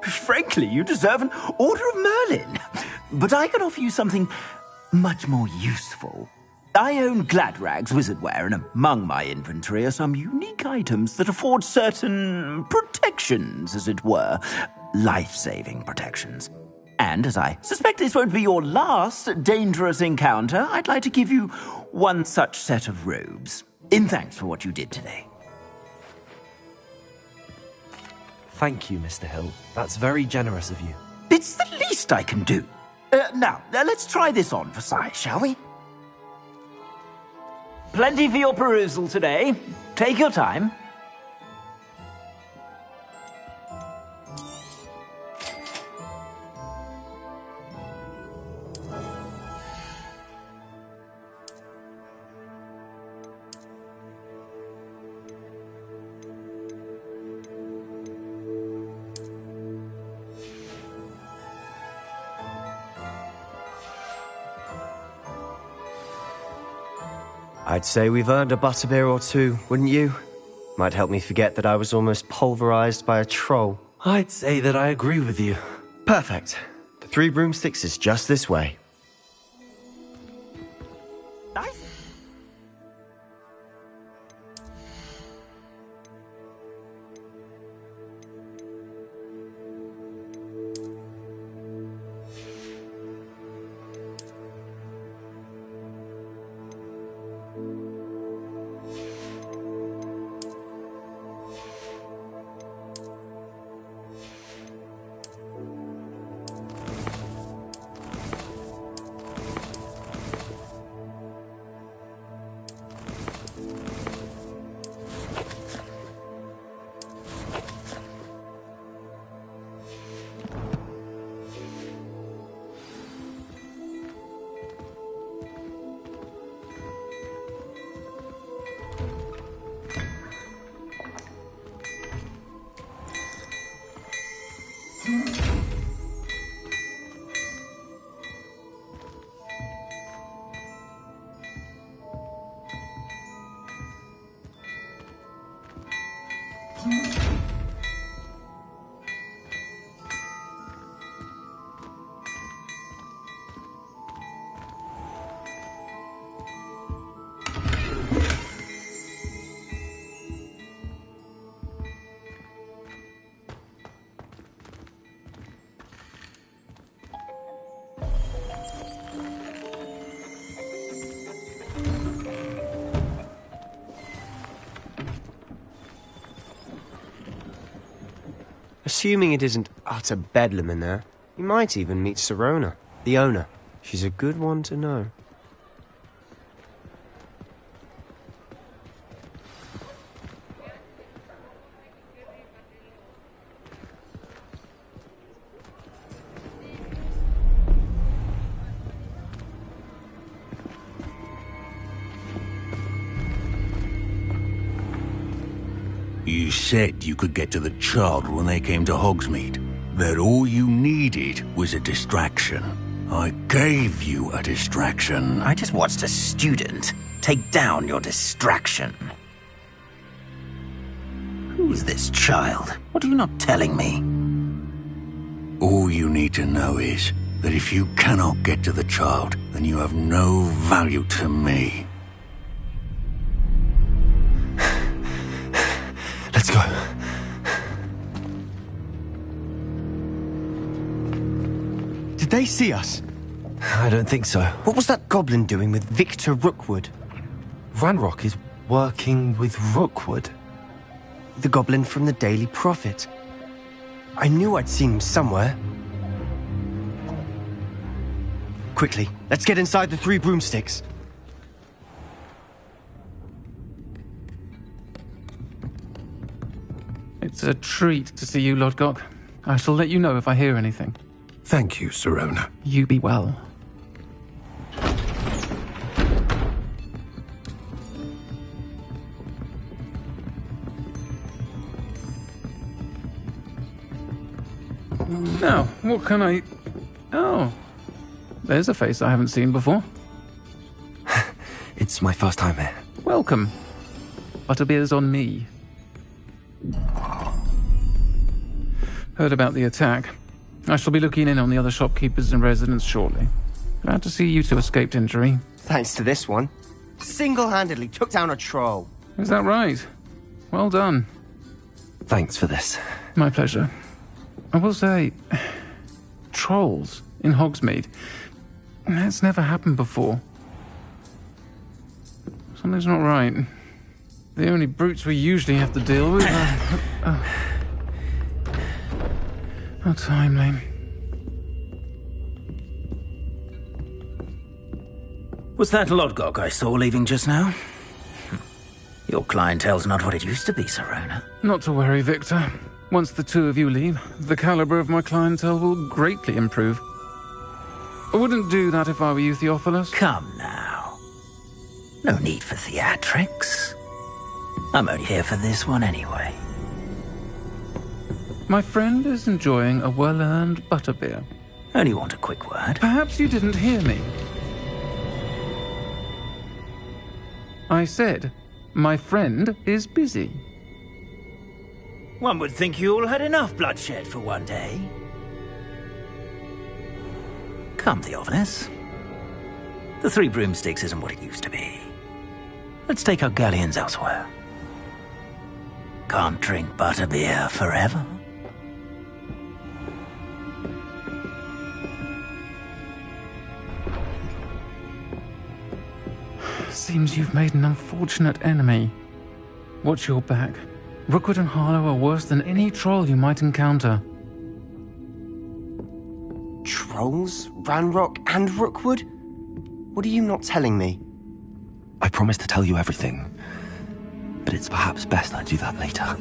Frankly, you deserve an Order of Merlin. But I can offer you something much more useful. I own Gladrag's wizardware, and among my inventory are some unique items that afford certain protections, as it were. Life-saving protections. And as I suspect this won't be your last dangerous encounter, I'd like to give you one such set of robes, in thanks for what you did today. Thank you, Mr. Hill. That's very generous of you. It's the least I can do. Now, let's try this on for size, shall we? Plenty for your perusal today. Take your time. I'd say we've earned a butterbeer or two, wouldn't you? Might help me forget that I was almost pulverized by a troll. I'd say that I agree with you. Perfect. The 3 broomsticks is just this way. Nice. Assuming it isn't utter bedlam in there, you might even meet Sirona, the owner. She's a good one to know. You said you could get to the child when they came to Hogsmeade. That all you needed was a distraction. I gave you a distraction. I just watched a student take down your distraction. Who's this child? What are you not telling me? All you need to know is that if you cannot get to the child, then you have no value to me. Let's go. Did they see us? I don't think so. What was that goblin doing with Victor Rookwood? Ranrock is working with Rookwood. The goblin from the Daily Prophet. I knew I'd seen him somewhere. Quickly, let's get inside the Three Broomsticks. It's a treat to see you, Lodgok. I shall let you know if I hear anything. Thank you, Sirona. You be well. Now, what can I... Oh, there's a face I haven't seen before. It's my first time here. Welcome. Butterbeer's on me. Heard about the attack. I shall be looking in on the other shopkeepers and residents shortly. Glad to see you two escaped injury. Thanks to this one. Single-handedly took down a troll. Is that right? Well done. Thanks for this. My pleasure. I will say, trolls in Hogsmeade. That's never happened before. Something's not right. The only brutes we usually have to deal with are... How timely. Was that Lodgok I saw leaving just now? Your clientele's not what it used to be, Sirona. Not to worry, Victor. Once the two of you leave, the caliber of my clientele will greatly improve. I wouldn't do that if I were you, Theophilus. Come now. No need for theatrics. I'm only here for this one anyway. My friend is enjoying a well-earned butterbeer. Only want a quick word. Perhaps you didn't hear me. I said, my friend is busy. One would think you all had enough bloodshed for one day. Come, Theophilus. The Three Broomsticks isn't what it used to be. Let's take our galleons elsewhere. Can't drink butterbeer forever. Seems you've made an unfortunate enemy. Watch your back. Rookwood and Harlow are worse than any troll you might encounter. Trolls? Ranrock and Rookwood? What are you not telling me? I promise to tell you everything, but it's perhaps best I do that later.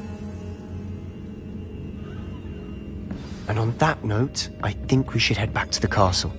And on that note, I think we should head back to the castle.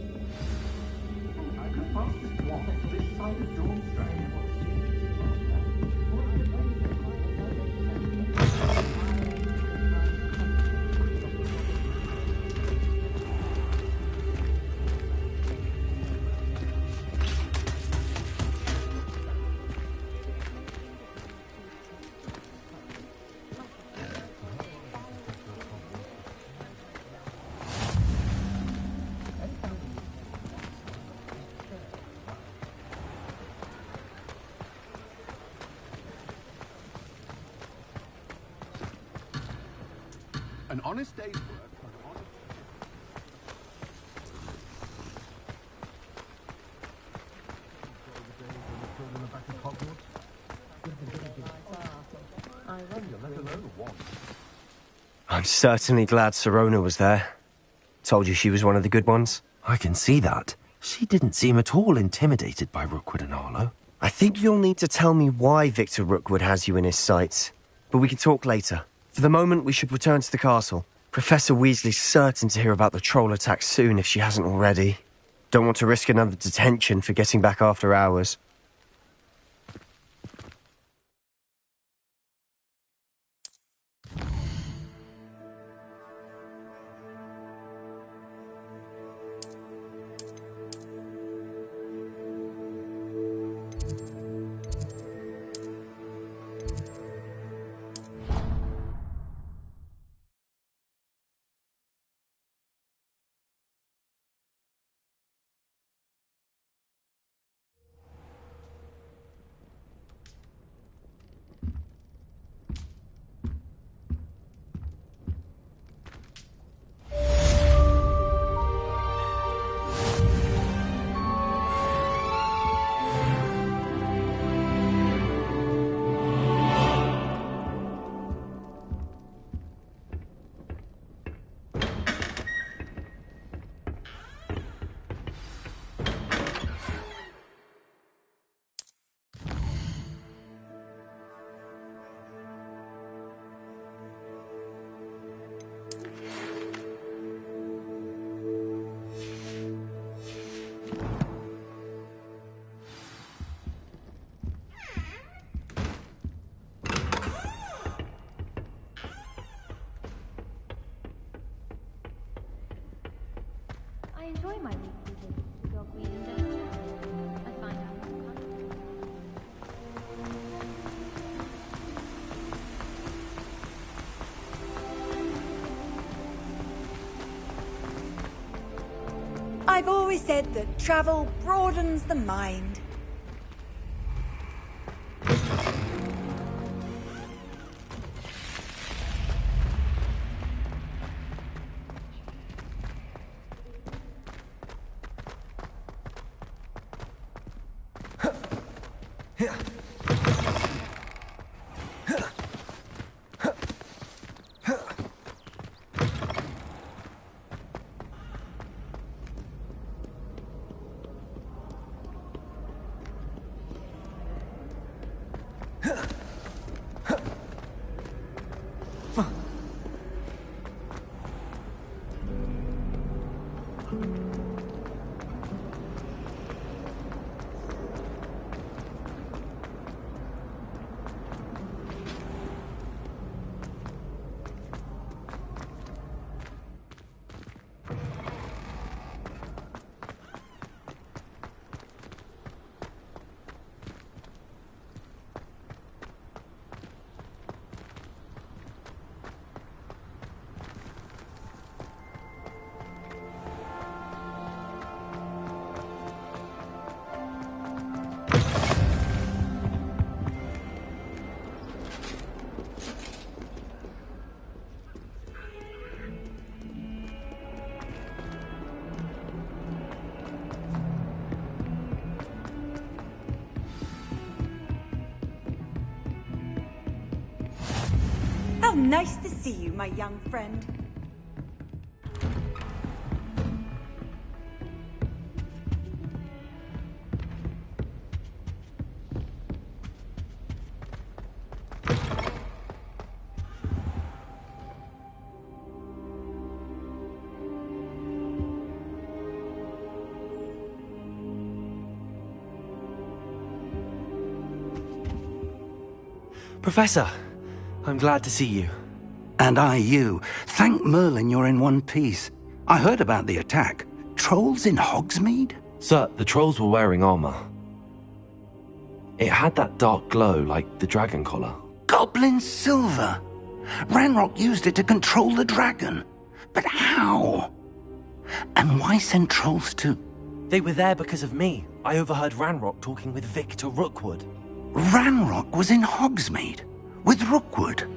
An honest day's work. I'm certainly glad Sirona was there. Told you she was one of the good ones. I can see that. She didn't seem at all intimidated by Rookwood and Arlo. I think you'll need to tell me why Victor Rookwood has you in his sights. But we can talk later. For the moment, we should return to the castle. Professor Weasley's certain to hear about the troll attack soon if she hasn't already. Don't want to risk another detention for getting back after hours. I enjoy my weekly visits to Dog Reading Village. I find out more content. I've always said that travel broadens the mind. How nice to see you, my young friend. Professor, I'm glad to see you. And I you. Thank Merlin you're in one piece. I heard about the attack. Trolls in Hogsmeade? Sir, the trolls were wearing armor. It had that dark glow like the dragon collar. Goblin silver! Ranrock used it to control the dragon. But how? And why send trolls too? They were there because of me. I overheard Ranrock talking with Victor Rookwood. Ranrock was in Hogsmeade? With Rookwood?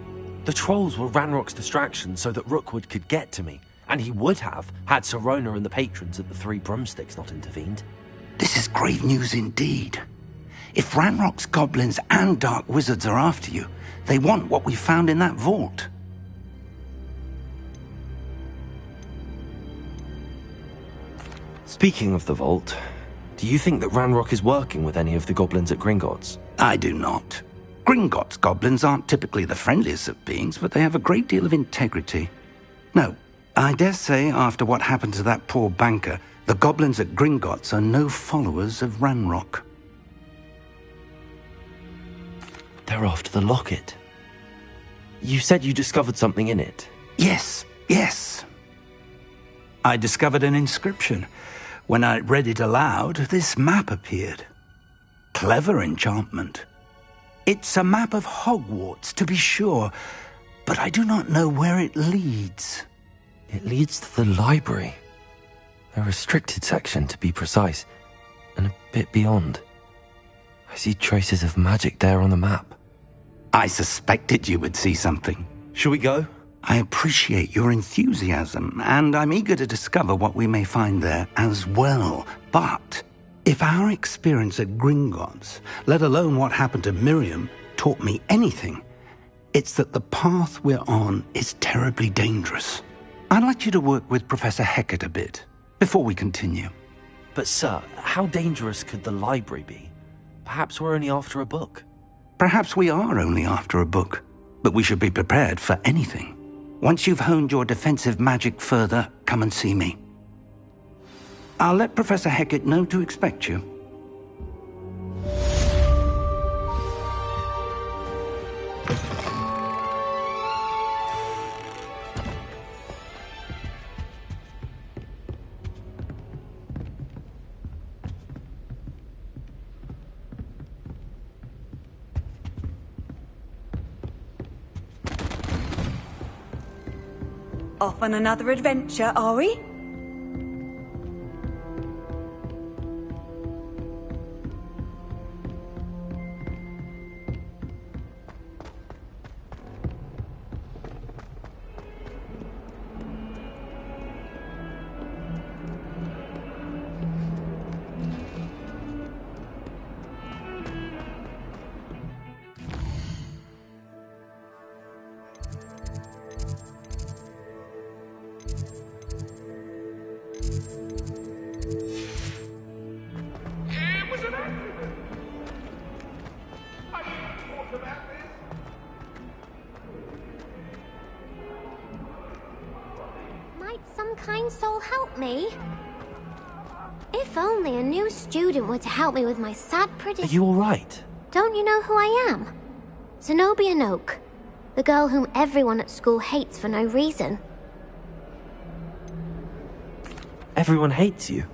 The trolls were Ranrock's distraction so that Rookwood could get to me, and he would have had Sirona and the patrons at the Three Broomsticks not intervened. This is grave news indeed. If Ranrock's goblins and dark wizards are after you, they want what we found in that vault. Speaking of the vault, do you think that Ranrock is working with any of the goblins at Gringotts? I do not. Gringotts goblins aren't typically the friendliest of beings, but they have a great deal of integrity. No, I dare say after what happened to that poor banker, the goblins at Gringotts are no followers of Ranrock. They're after the locket. You said you discovered something in it. Yes. I discovered an inscription. When I read it aloud, this map appeared. Clever enchantment. It's a map of Hogwarts, to be sure, but I do not know where it leads. It leads to the library. A restricted section, to be precise, and a bit beyond. I see traces of magic there on the map. I suspected you would see something. Shall we go? I appreciate your enthusiasm, and I'm eager to discover what we may find there as well. But if our experience at Gringotts, let alone what happened to Miriam, taught me anything, it's that the path we're on is terribly dangerous. I'd like you to work with Professor Hecat a bit before we continue. But sir, how dangerous could the library be? Perhaps we're only after a book. Perhaps we are only after a book, but we should be prepared for anything. Once you've honed your defensive magic further, come and see me. I'll let Professor Hecat know to expect you. Off on another adventure, are we? Some kind soul help me? If only a new student were to help me with my sad Are prediction. you alright? Don't you know who I am? Zenobia Noak, the girl whom everyone at school hates for no reason. Everyone hates you.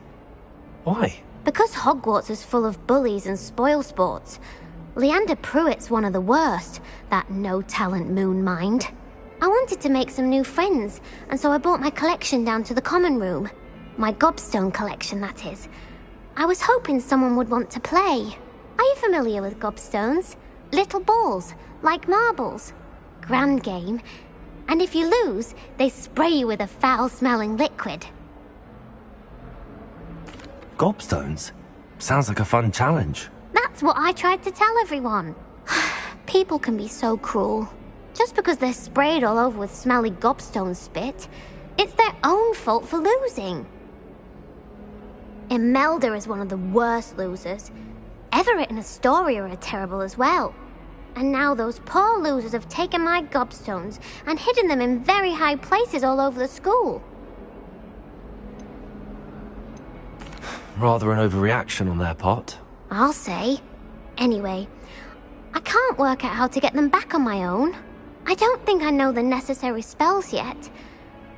Why? Because Hogwarts is full of bullies and spoilsports. Leander Pruitt's one of the worst, that no-talent moon mind. I wanted to make some new friends, and so I brought my collection down to the common room. My gobstone collection, that is. I was hoping someone would want to play. Are you familiar with gobstones? Little balls, like marbles. Grand game. And if you lose, they spray you with a foul-smelling liquid. Gobstones? Sounds like a fun challenge. That's what I tried to tell everyone. People can be so cruel. Just because they're sprayed all over with smelly gobstone spit, it's their own fault for losing. Imelda is one of the worst losers. Everett and Astoria are terrible as well. And now those poor losers have taken my gobstones and hidden them in very high places all over the school. Rather an overreaction on their part. I'll say. Anyway, I can't work out how to get them back on my own. I don't think I know the necessary spells yet.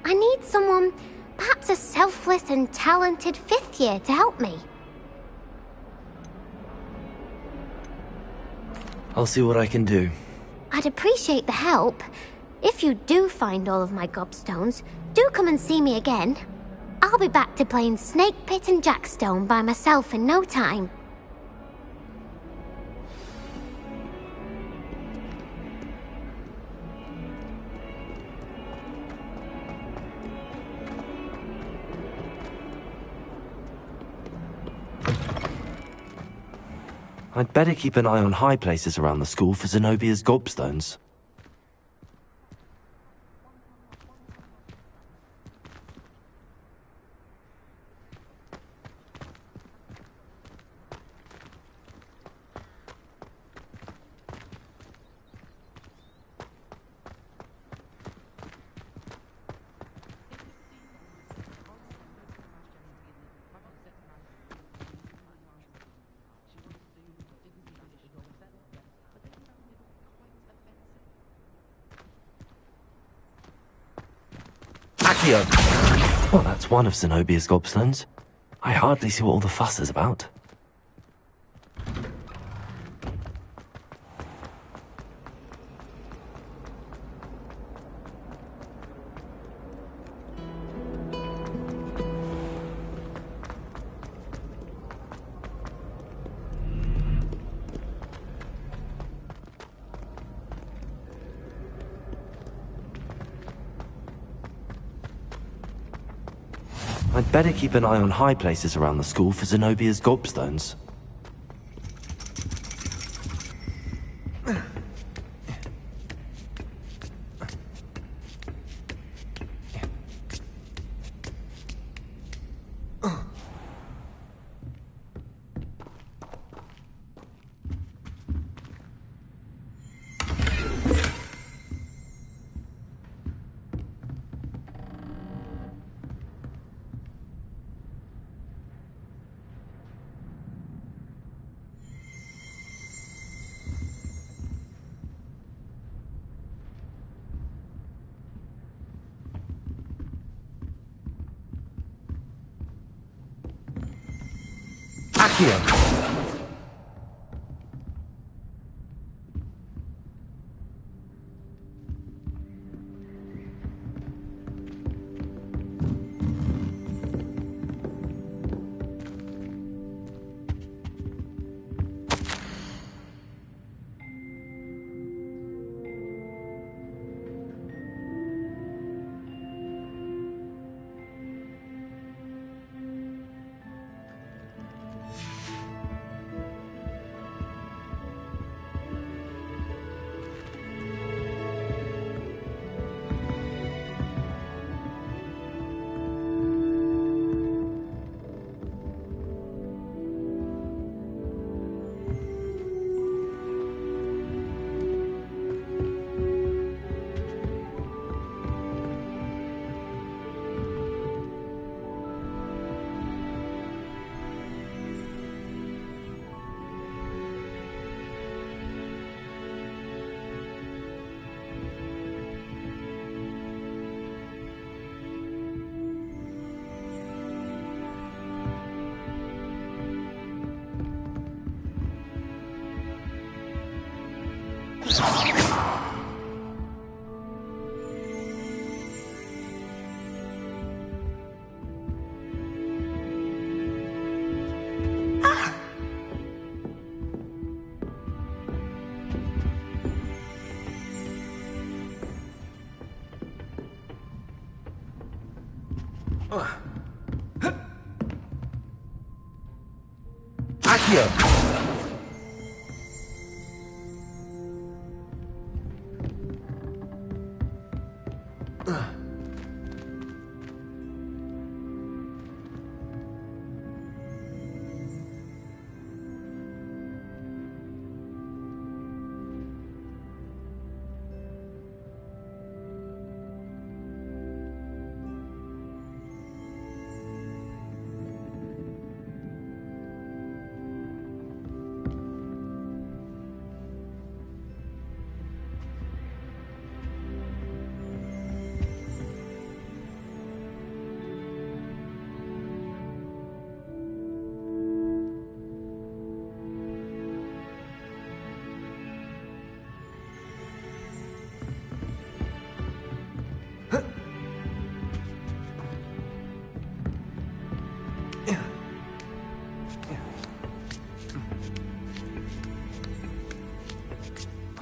I need someone, perhaps a selfless and talented fifth year to help me. I'll see what I can do. I'd appreciate the help. If you do find all of my gobstones, do come and see me again. I'll be back to playing Snake Pit and Jackstone by myself in no time. I'd better keep an eye on high places around the school for Zenobia's gobstones. Well, that's one of Zenobia's gobstones. I hardly see what all the fuss is about. I'd better keep an eye on high places around the school for Zenobia's gobstones.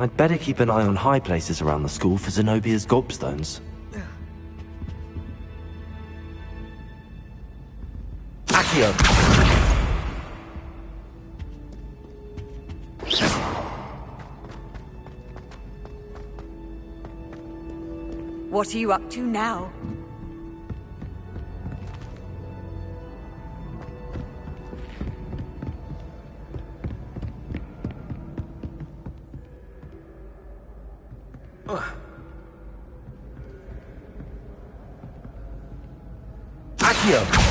I'd better keep an eye on high places around the school for Zenobia's gobstones. Accio! What are you up to now? Accio!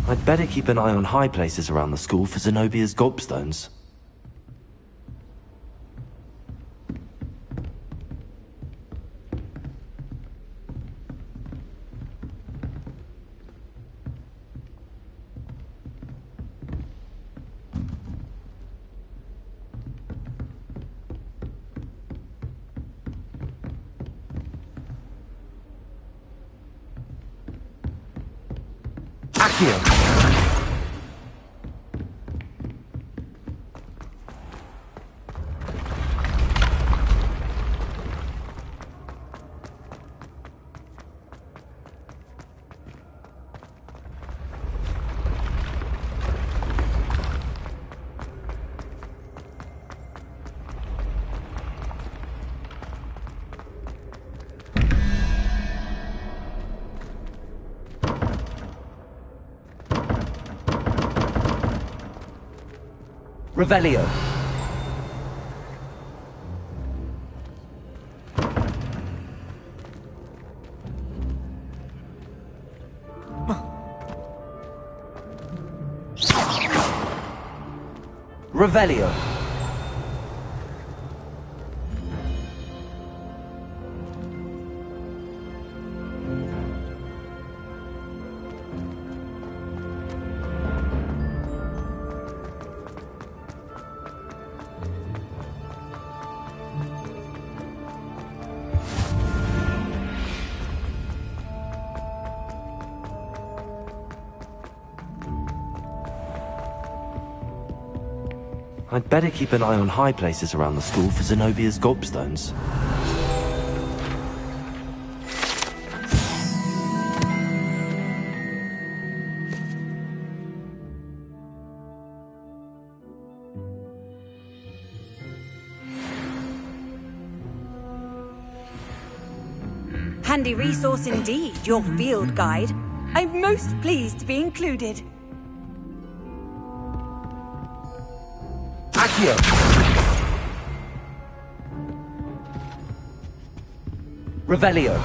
I'd better keep an eye on high places around the school for Zenobia's gobstones. Accio! Revelio. Revelio. I'd better keep an eye on high places around the school for Zenobia's gobstones. Handy resource indeed, your field guide. I'm most pleased to be included. Accio! Revelio.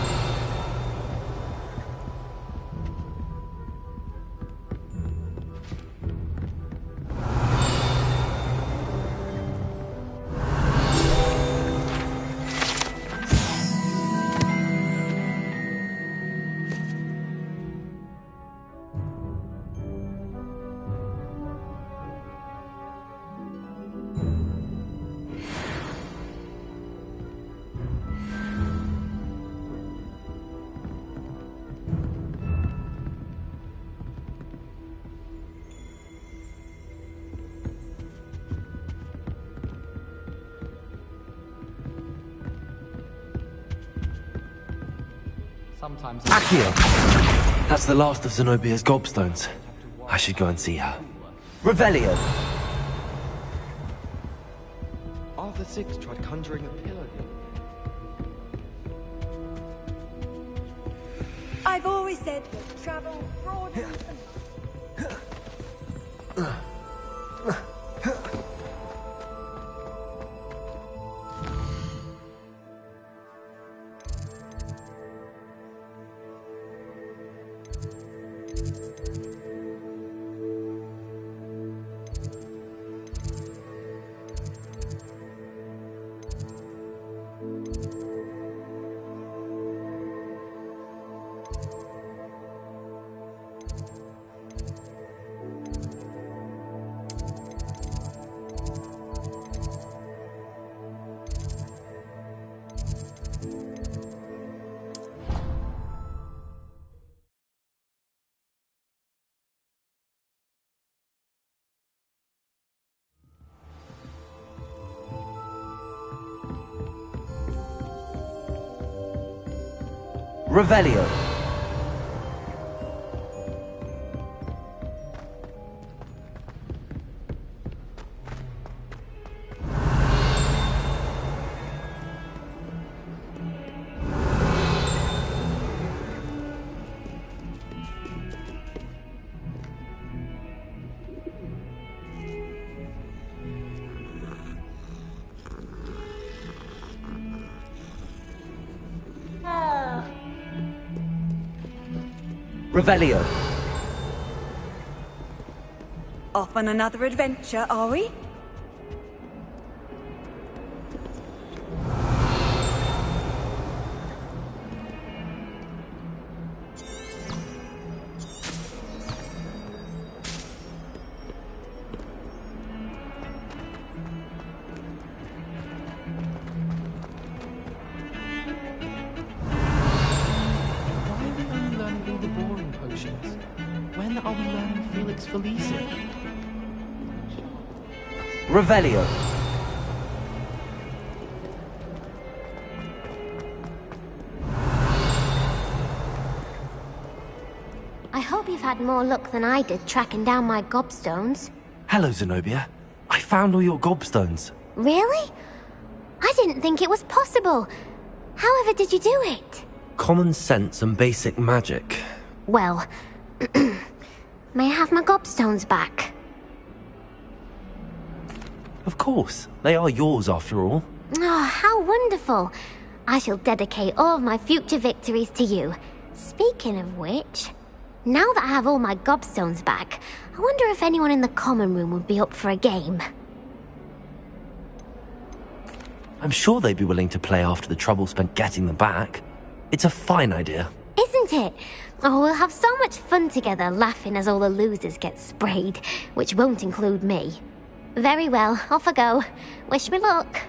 Sometimes Accio! That's the last of Zenobia's gobstones. I should go and see her. Revelio! Arthur Six tried conjuring a pillow. I've always said that travel broadens the Revelio. Revelio. Off on another adventure, are we? When are we learning Felix Felicia? Revelio. I hope you've had more luck than I did tracking down my gobstones. Hello, Zenobia. I found all your gobstones. Really? I didn't think it was possible. However did you do it? Common sense and basic magic. Well, may I have my gobstones back? Of course. They are yours after all. Oh, how wonderful. I shall dedicate all of my future victories to you. Speaking of which, now that I have all my gobstones back, I wonder if anyone in the common room would be up for a game. I'm sure they'd be willing to play after the trouble spent getting them back. It's a fine idea. Isn't it? Oh, we'll have so much fun together laughing as all the losers get sprayed, which won't include me. Very well, off I go. Wish me luck.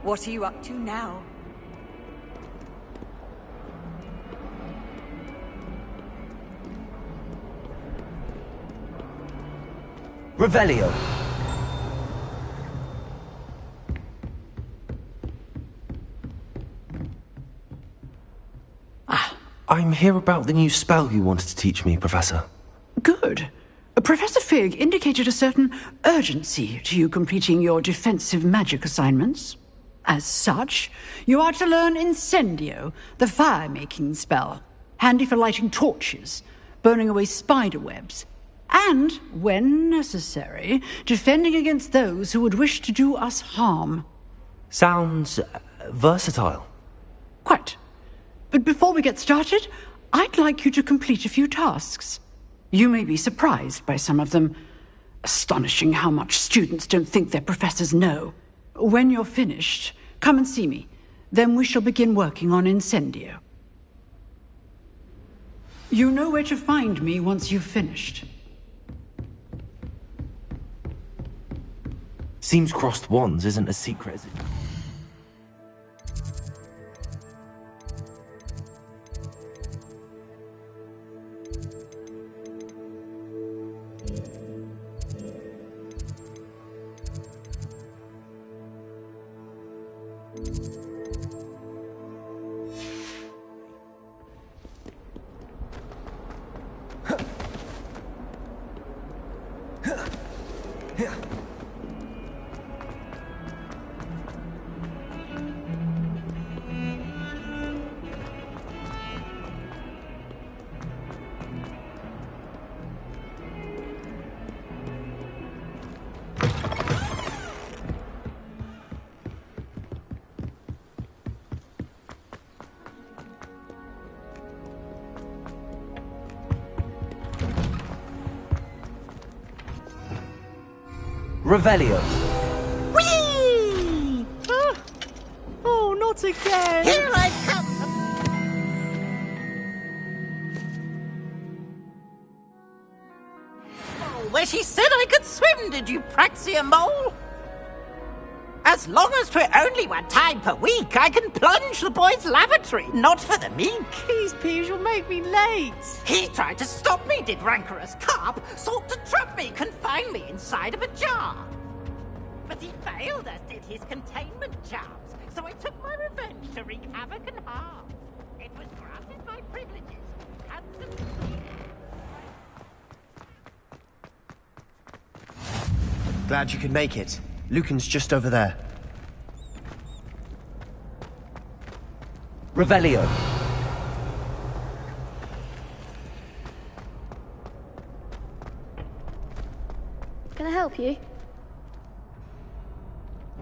What are you up to now? Revelio. I'm here about the new spell you wanted to teach me, Professor. Good. Professor Fig indicated a certain urgency to you completing your defensive magic assignments. As such, you are to learn Incendio, the fire-making spell, handy for lighting torches, burning away spider webs, and, when necessary, defending against those who would wish to do us harm. Sounds versatile. Quite. But before we get started, I'd like you to complete a few tasks. You may be surprised by some of them. Astonishing how much students don't think their professors know. When you're finished, come and see me. Then we shall begin working on Incendio. You know where to find me once you've finished. Seems crossed wands isn't as secret as it... Revelio. Whee! Oh, not again! Here I come! where she said I could swim, did you, Praxia Mole? As long as 'twere only 1 time per week, I can plunge the boy's lavatory, not for the meek. Please, Peeves, you'll make me late. He tried to stop me, did rancorous carp, sought to trap me, confine me inside of a jar. But he failed, as did his containment charms, so I took my revenge to wreak havoc and harm. It was granted my privileges, handsome. Glad you could make it. Lucan's just over there. Revelio. Can I help you?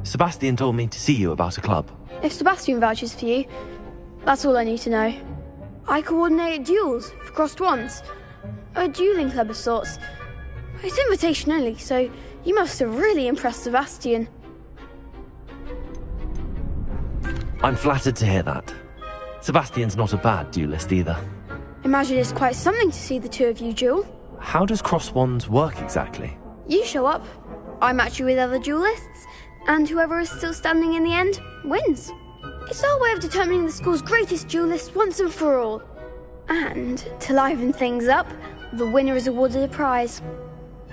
Sebastian told me to see you about a club. If Sebastian vouches for you, that's all I need to know. I coordinate duels for crossed wands. A dueling club of sorts. It's invitation only, so you must have really impressed Sebastian. I'm flattered to hear that. Sebastian's not a bad duelist either. Imagine it's quite something to see the two of you duel. How does cross wands work exactly? You show up, I match you with other duelists, and whoever is still standing in the end wins. It's our way of determining the school's greatest duelist once and for all. And to liven things up, the winner is awarded a prize.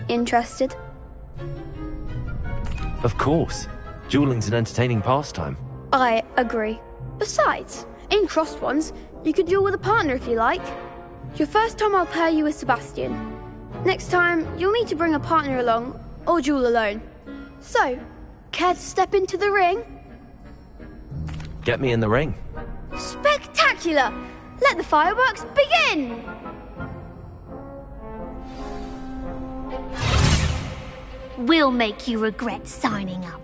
Interested? Of course. Dueling's an entertaining pastime. I agree. Besides, in crossed ones, you could duel with a partner if you like. Your first time I'll pair you with Sebastian. Next time, you'll need to bring a partner along, or duel alone. So, care to step into the ring? Get me in the ring. Spectacular! Let the fireworks begin! We'll make you regret signing up.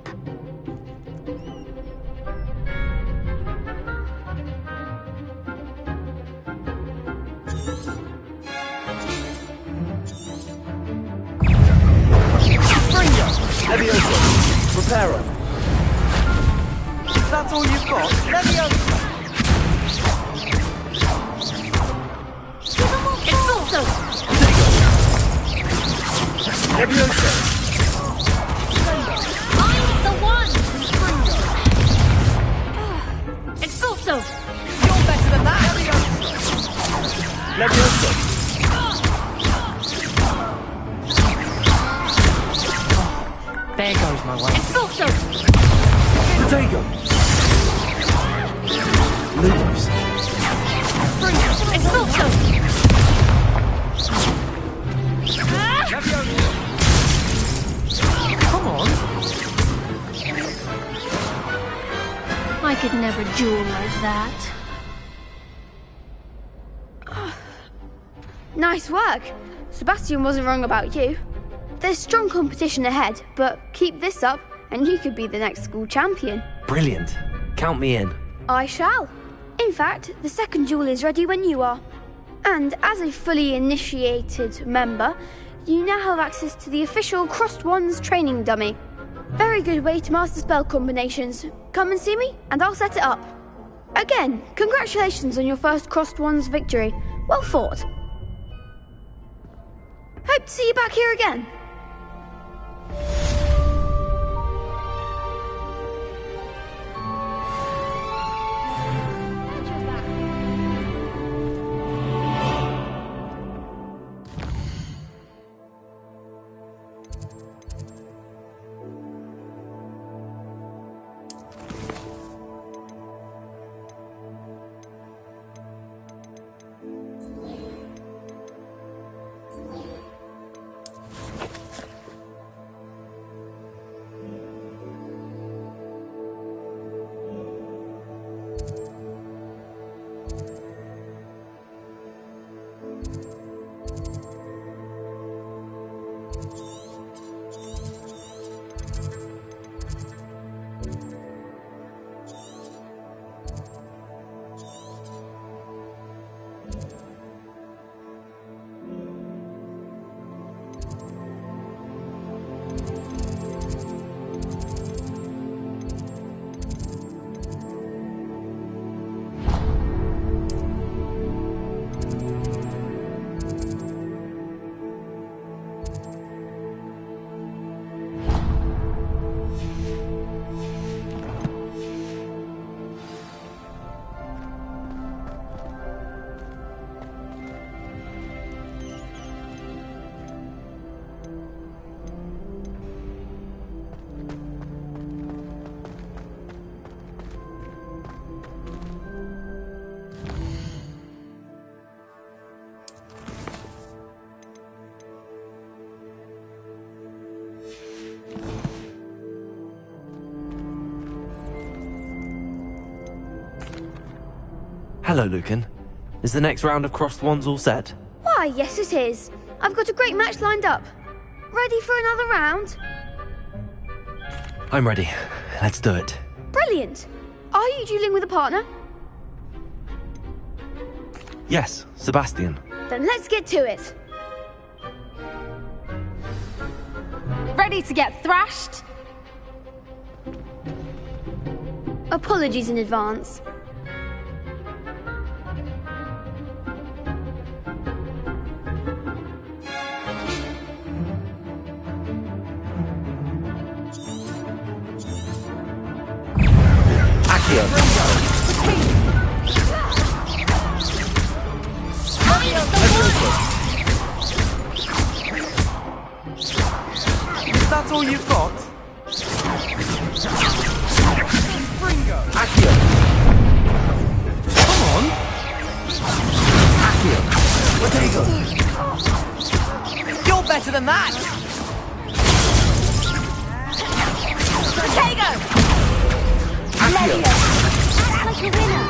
Levioso. Reparo. Is that all you've got? Levioso. Expulso! Levioso. I'm the one! Expulso! You're better than that. Levioso. There goes my way. Expulso! Potato. Ludos. Expulso! Come on. I could never duel like that. Nice work. Sebastian wasn't wrong about you. There's strong competition ahead, but keep this up and you could be the next school champion. Brilliant. Count me in. I shall. In fact, the second duel is ready when you are. And as a fully initiated member, you now have access to the official Crossed Wands training dummy. Very good way to master spell combinations. Come and see me, and I'll set it up. Again, congratulations on your first Crossed Wands victory. Well fought. Hope to see you back here again. Hello, Lucan. Is the next round of crossed wands all set? Why, yes it is. I've got a great match lined up. Ready for another round? I'm ready. Let's do it. Brilliant. Are you dueling with a partner? Yes, Sebastian. Then let's get to it. Ready to get thrashed? Apologies in advance. That's all you've got? Accio! Come on! Accio! Potato! You're better than that! Potato! Accio! Act like a winner!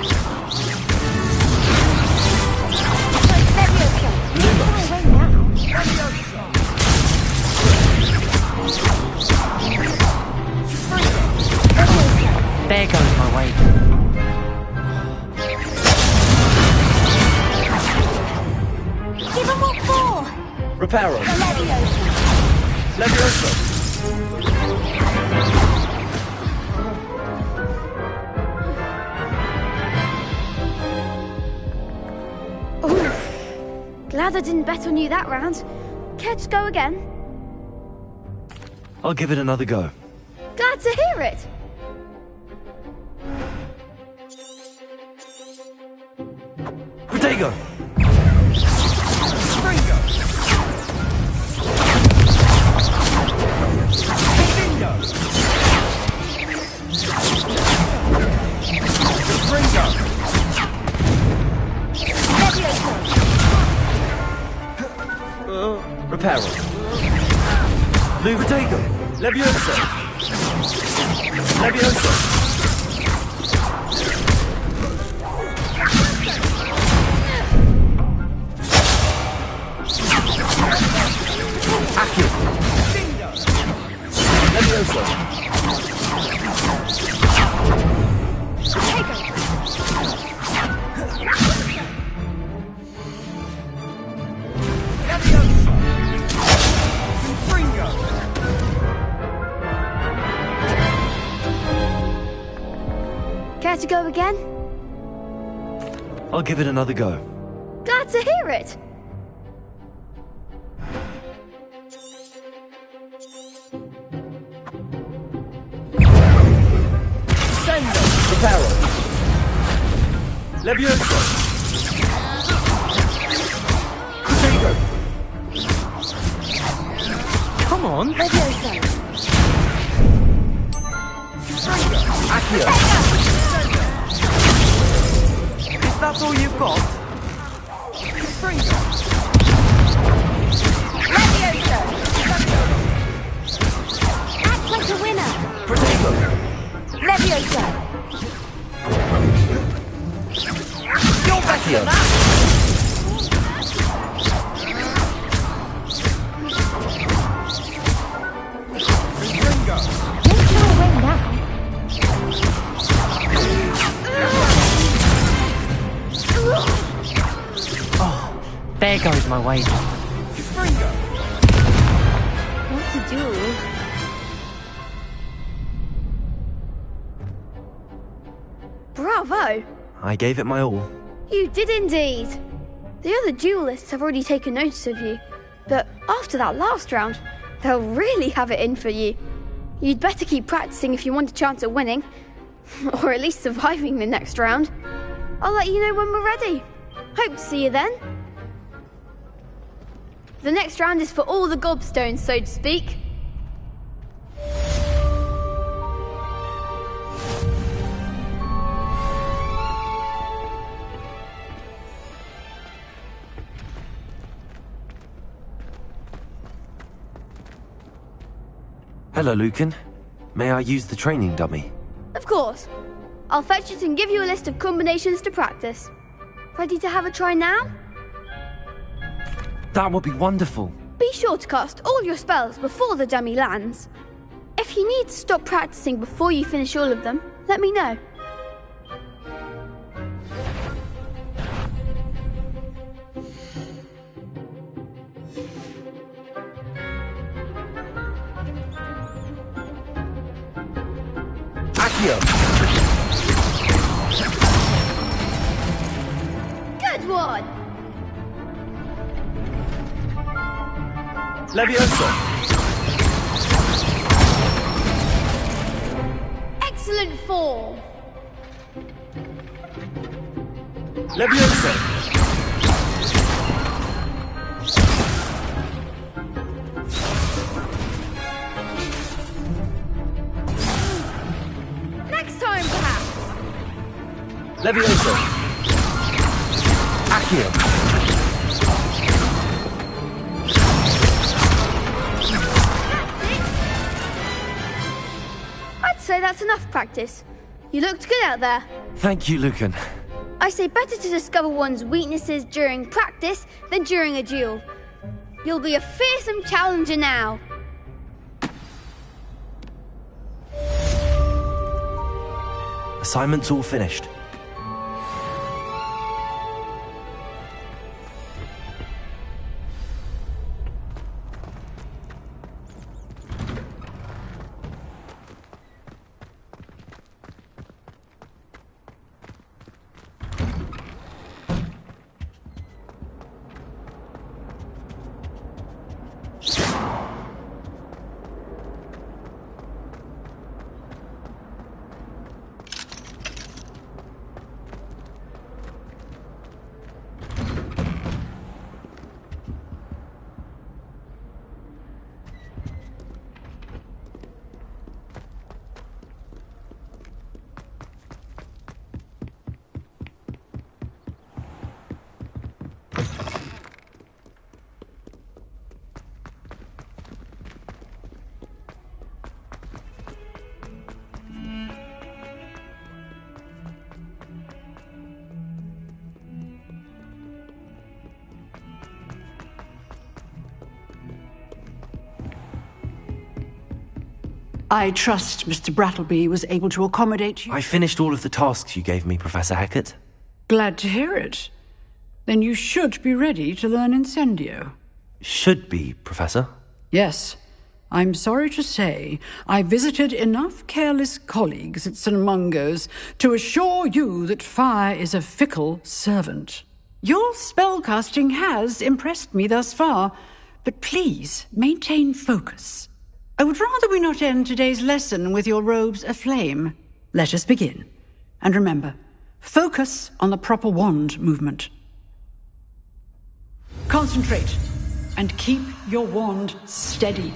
There goes my weight. Give him what for! Reparo! Levioso! Glad I didn't bet on you that round. Care to go again? I'll give it another go. Glad to hear it. Potato! Springo! Bingo! Springo! Reparo! Potato! Levioso! Levioso! Accio! Levioso! Care to go again? I'll give it another go. Glad to hear it. Reparo! Levioso! Potato! Come on! Levioso! Accio! Is that all you've got? Springo! Levioso! Act like a winner! Potato! Levioso! You're better than that! Springo! Don't throw away now! Oh, there goes my weight. Springo! What to do? Bravo! I gave it my all. You did indeed. The other duelists have already taken notice of you, but after that last round, they'll really have it in for you. You'd better keep practicing if you want a chance at winning, or at least surviving the next round. I'll let you know when we're ready. Hope to see you then. The next round is for all the gobstones, so to speak. Hello, Lucan. May I use the training dummy? Of course. I'll fetch it and give you a list of combinations to practice. Ready to have a try now? That would be wonderful. Be sure to cast all your spells before the dummy lands. If you need to stop practicing before you finish all of them, let me know. Accio! Good one! Levioso! Excellent form! Levioso! Next time, perhaps! Levioso! Accio! I'd say that's enough practice. You looked good out there. Thank you, Lucan. I say better to discover one's weaknesses during practice than during a duel. You'll be a fearsome challenger now. Assignment's all finished. I trust Mr. Brattleby was able to accommodate you. I finished all of the tasks you gave me, Professor Hackett. Glad to hear it. Then you should be ready to learn Incendio. Should be, Professor. Yes. I'm sorry to say, I visited enough careless colleagues at St. Mungo's to assure you that fire is a fickle servant. Your spellcasting has impressed me thus far, but please maintain focus. I would rather we not end today's lesson with your robes aflame. Let us begin. And remember, focus on the proper wand movement. Concentrate, and keep your wand steady.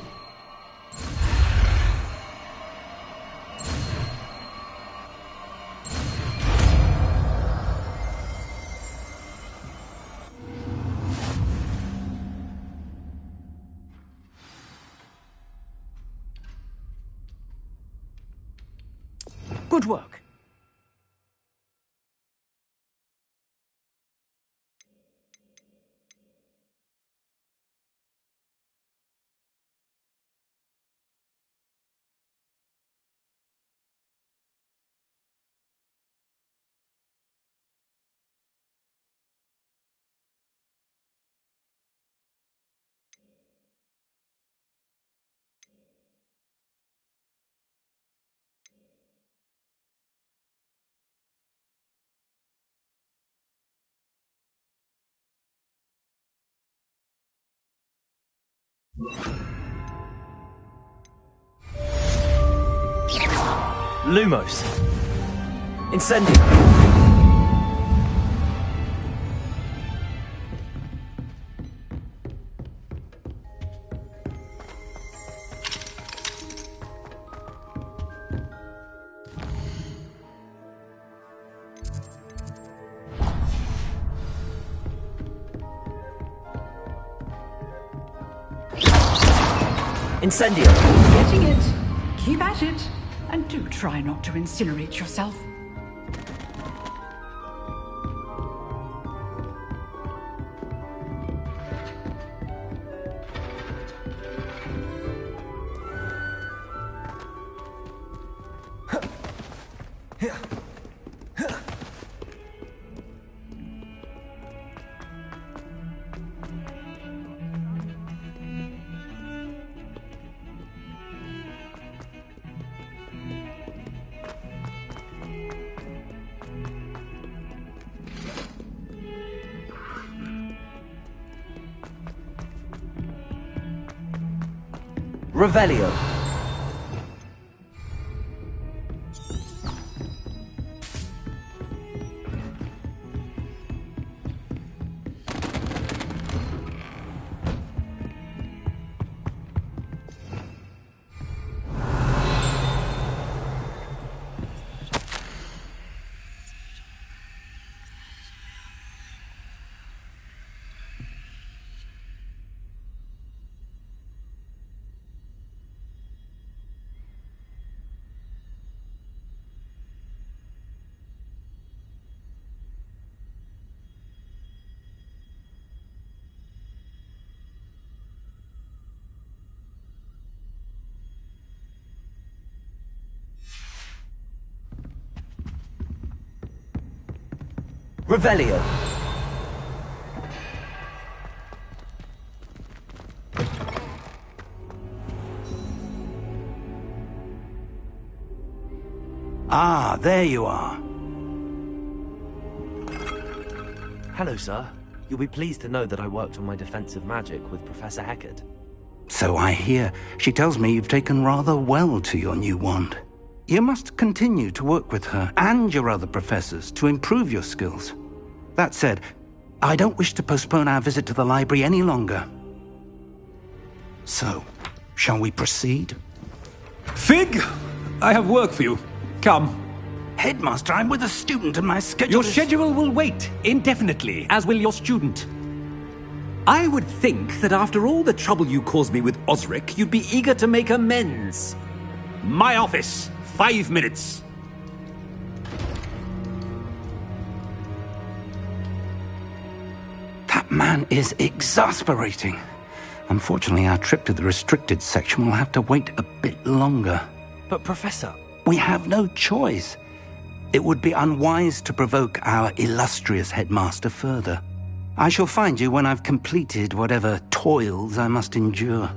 Good work. Lumos. Incendio. Incendio. Getting it. Keep at it. And do try not to incinerate yourself. Revelio. Revelio. Ah, there you are. Hello, sir. You'll be pleased to know that I worked on my defensive magic with Professor Heckard. So I hear. She tells me you've taken rather well to your new wand. You must continue to work with her and your other professors to improve your skills. That said, I don't wish to postpone our visit to the library any longer. So, shall we proceed? Fig! I have work for you. Come. Headmaster, I'm with a student and my schedule Your schedule will wait indefinitely, as will your student. I would think that after all the trouble you caused me with Osric, you'd be eager to make amends. My office. 5 minutes. That man is exasperating. Unfortunately, our trip to the restricted section will have to wait a bit longer. But, Professor... We have no choice. It would be unwise to provoke our illustrious headmaster further. I shall find you when I've completed whatever toils I must endure.